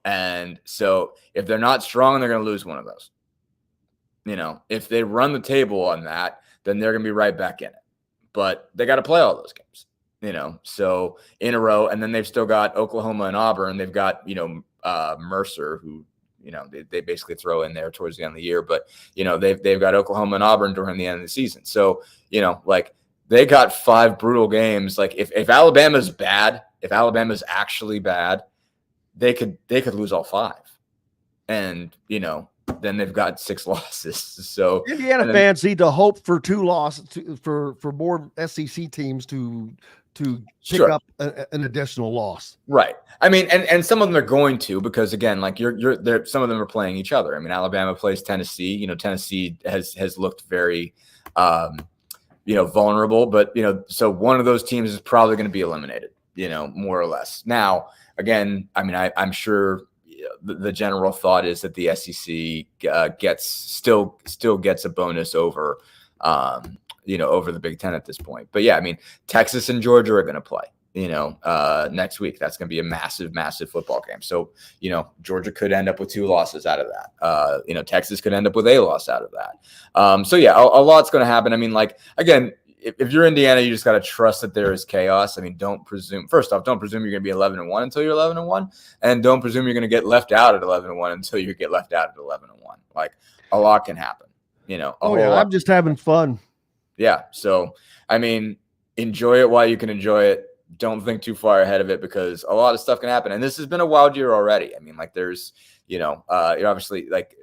And so if they're not strong, they're going to lose one of those. If they run the table on that, then they're going to be right back in it. But they got to play all those games, so in a row. And then they've still got Oklahoma and Auburn. They've got, Mercer, who, they basically throw in there towards the end of the year. But, they've got Oklahoma and Auburn during the end of the season. So, they got 5 brutal games. Like if Alabama's bad, if Alabama's actually bad, they could lose all 5. And, then they've got 6 losses. So Indiana fans need to hope for 2 losses for more SEC teams to pick up an additional loss. Right. I mean, and some of them are going to, because again, like you're there, some of them are playing each other. I mean, Alabama plays Tennessee. Tennessee has looked very vulnerable, but so one of those teams is probably going to be eliminated, more or less. Now, again, I mean, I'm sure the general thought is that the SEC still gets a bonus over over the Big Ten at this point. But yeah, I mean, Texas and Georgia are going to play next week. That's going to be a massive football game. So Georgia could end up with 2 losses out of that. Texas could end up with a loss out of that. So yeah, a lot's going to happen. I mean, like, again, if you're Indiana, you just got to trust that there is chaos. I mean, don't presume you're going to be 11-1 until you're 11-1, and don't presume you're going to get left out at 11-1 until you get left out at 11-1. Like, a lot can happen, I'm just having fun. Yeah. So, I mean, enjoy it while you can enjoy it. Don't think too far ahead of it, because a lot of stuff can happen. And this has been a wild year already. I mean, like, there's, you're obviously like,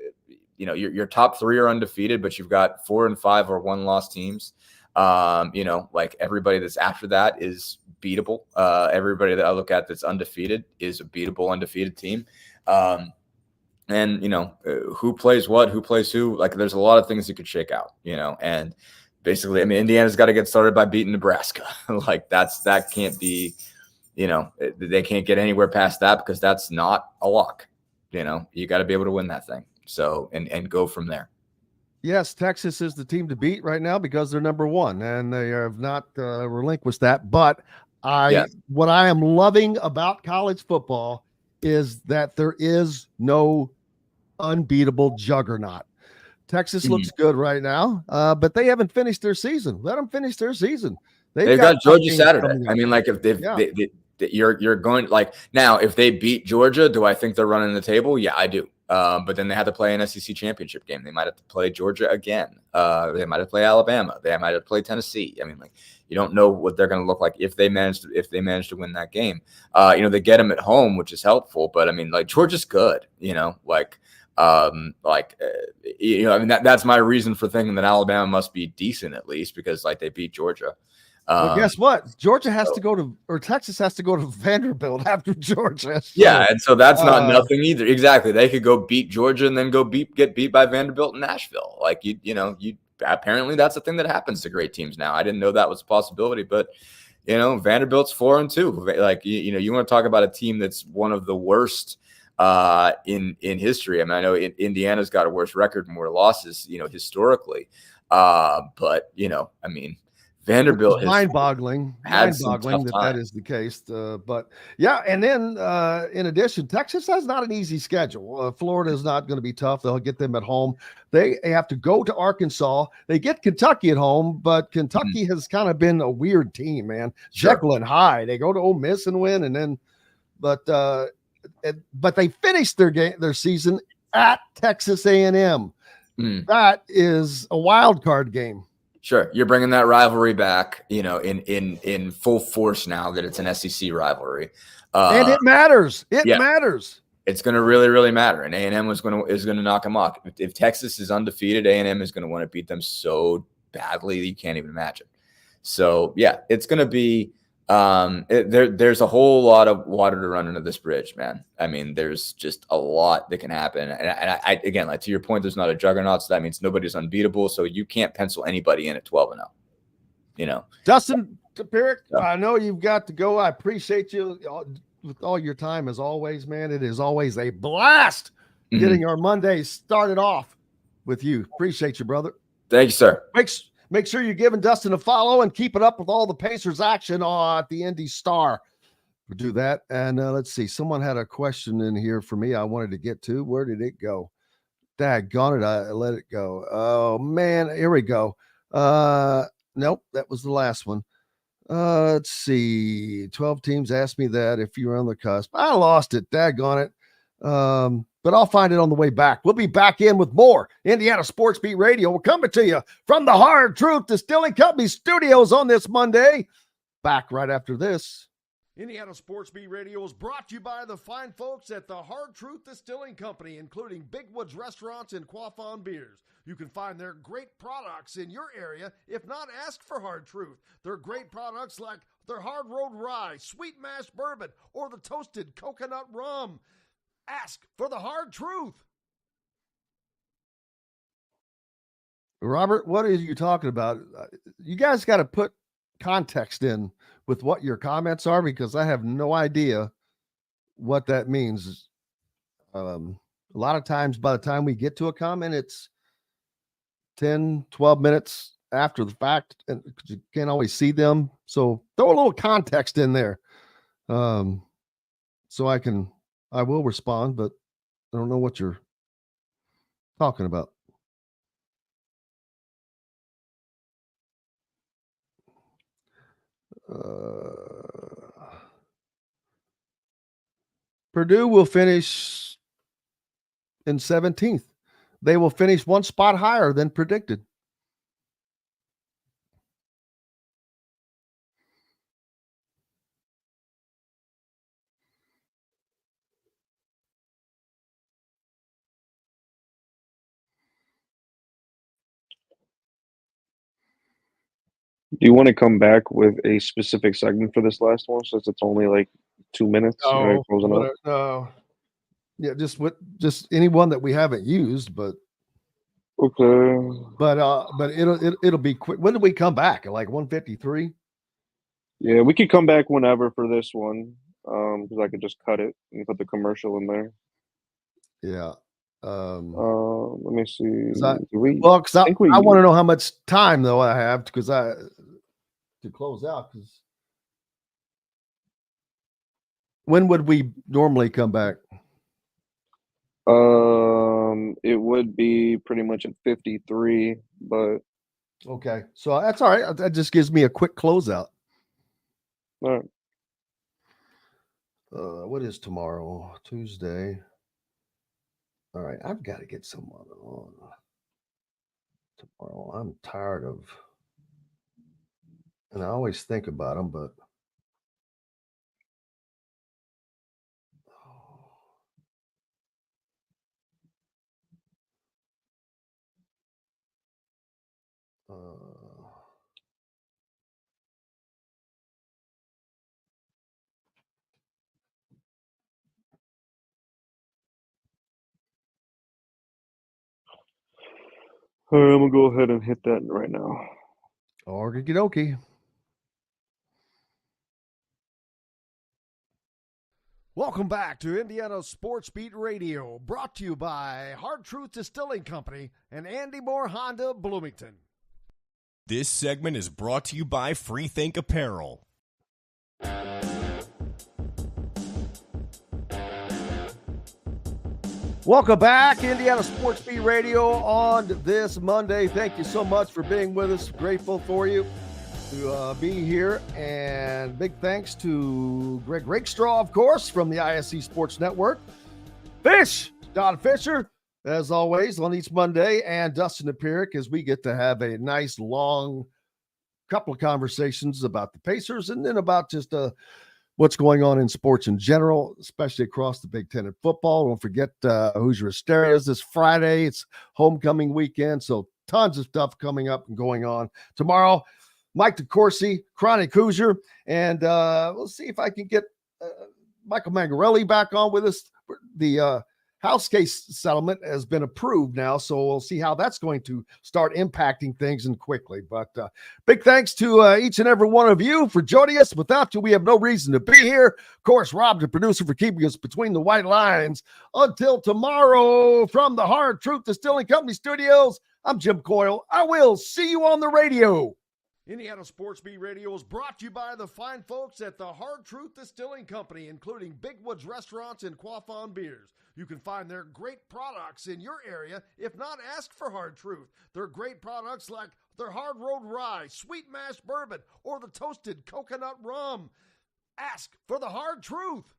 your top 3 are undefeated, but you've got 4 and 5 or 1-loss teams. Like, everybody that's after that is beatable. Everybody that I look at that's undefeated is a beatable undefeated team. And who plays what, who plays who, like, there's a lot of things that could shake out, and basically, I mean, Indiana's got to get started by beating Nebraska. Like, that can't be, they can't get anywhere past that, because that's not a lock. You got to be able to win that thing. So, and go from there. Yes, Texas is the team to beat right now because they're number 1, and they have not relinquished that. But what I am loving about college football is that there is no unbeatable juggernaut. Texas looks good right now, but they haven't finished their season. Let them finish their season. They've got Georgia Saturday. I mean, like, if you're going, like, now, if they beat Georgia, do I think they're running the table? Yeah, I do. But then they have to play an SEC championship game. They might have to play Georgia again. They might have to play Alabama. They might have to play Tennessee. I mean, like, you don't know what they're going to look like if they manage to win that game. They get them at home, which is helpful. But I mean, like, Georgia's good. I mean, that's my reason for thinking that Alabama must be decent, at least, because, like, they beat Georgia. Well, guess what? Georgia has to go to, or Texas has to go to Vanderbilt after Georgia. So, yeah, and so that's not nothing either. Exactly, they could go beat Georgia and then get beat by Vanderbilt in Nashville. Like, you apparently that's a thing that happens to great teams now. I didn't know that was a possibility, but Vanderbilt's 4-2. Like, you want to talk about a team that's one of the worst in history. I mean, I know Indiana's got a worse record, more losses, historically. But I mean, Vanderbilt is mind-boggling that is the case. But yeah, and then in addition, Texas has not an easy schedule. Florida is not going to be tough. They'll get them at home. They have to go to Arkansas. They get Kentucky at home, but Kentucky has kind of been a weird team, man. Sure. Jekyll and Hyde. They go to Ole Miss and win, and then, but they finished their season at Texas A&M. That is a wild card game. Sure, you're bringing that rivalry back, in full force now that it's an SEC rivalry, and it matters. It matters. It's going to really, really matter. And A&M is going to knock them off. If Texas is undefeated, A&M is going to want to beat them so badly that you can't even imagine. So yeah, it's going to be. There's a whole lot of water to run under this bridge, man. I mean, there's just a lot that can happen. And I again, like, to your point, there's not a juggernaut, so that means nobody's unbeatable. So you can't pencil anybody in at 12-0. Dustin Dopirak, I know you've got to go. I appreciate you with all your time as always, man. It is always a blast getting our Monday started off with you. Appreciate you, brother. Thank you, sir. Make sure you're giving Dustin a follow and keep it up with all the Pacers action at the Indy Star. We'll do that. And let's see. Someone had a question in here for me I wanted to get to. Where did it go? Daggone it. I let it go. Oh, man. Here we go. Nope. That was the last one. Let's see. 12 teams asked me that if you were on the cusp. I lost it. Daggone it. But I'll find it on the way back. We'll be back in with more Indiana Sports Beat Radio. We're coming to you from the Hard Truth Distilling Company studios on this Monday. Back right after this. Indiana Sports Beat Radio is brought to you by the fine folks at the Hard Truth Distilling Company, including Big Woods Restaurants and Quaffon Beers. You can find their great products in your area. If not, ask for Hard Truth. Their great products like their Hard Road Rye, Sweet Mash Bourbon, or the Toasted Coconut Rum. Ask for the Hard Truth. Robert, what are you talking about? You guys got to put context in with what your comments are, because I have no idea what that means. A lot of times by the time we get to a comment, it's 10, 12 minutes after the fact, and you can't always see them. So throw a little context in there. So I will respond, but I don't know what you're talking about. Purdue will finish in 17th. They will finish one spot higher than predicted. Do you want to come back with a specific segment for this last one, since it's only like 2 minutes? No. Yeah, just any one that we haven't used, but okay. But it'll be quick. When do we come back? Like 1:53? Yeah, we could come back whenever for this one, because I could just cut it and put the commercial in there. Yeah. Let me see. I want to know how much time though I have to close out. Because when would we normally come back? It would be pretty much at 53, but okay, so that's all right. That just gives me a quick closeout. All right. What is tomorrow? Tuesday. All right, I've got to get someone on tomorrow. I'm tired of, and I always think about them, but all right, I'm gonna go ahead and hit that right now. Okie dokie. Welcome back to Indiana Sports Beat Radio, brought to you by Hard Truth Distilling Company and Andy Moore Honda Bloomington. This segment is brought to you by Freethink Apparel. Welcome back, Indiana Sports Beat Radio on this Monday. Thank you so much for being with us. Grateful for you to be here. And big thanks to Greg Rakestraw, of course, from the ISC Sports Network. Don Fischer, as always, on each Monday. And Dustin Dopirak, as we get to have a nice, long couple of conversations about the Pacers and then about just what's going on in sports in general, especially across the Big Ten in football. Don't forget Hoosier Hysteria is this Friday. It's homecoming weekend, so tons of stuff coming up and going on. Tomorrow, Mike DeCourcy, Chronic Hoosier, and we'll see if I can get Michael Mangarelli back on with us. The House case settlement has been approved now, so we'll see how that's going to start impacting things and quickly. But big thanks to each and every one of you for joining us. Without you, we have no reason to be here. Of course, Rob, the producer, for keeping us between the white lines. Until tomorrow, from the Hard Truth Distilling Company studios, I'm Jim Coyle. I will see you on the radio. Indiana Sports Beat Radio is brought to you by the fine folks at the Hard Truth Distilling Company, including Big Woods Restaurants and Quaffon Beers. You can find their great products in your area. If not, ask for Hard Truth. Their great products like their Hard Road Rye, Sweet Mash Bourbon, or the Toasted Coconut Rum. Ask for the Hard Truth.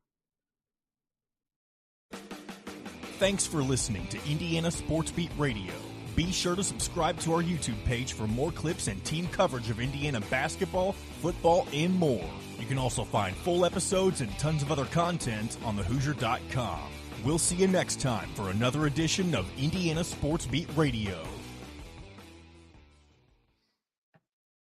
Thanks for listening to Indiana Sports Beat Radio. Be sure to subscribe to our YouTube page for more clips and team coverage of Indiana basketball, football, and more. You can also find full episodes and tons of other content on thehoosier.com. We'll see you next time for another edition of Indiana Sports Beat Radio.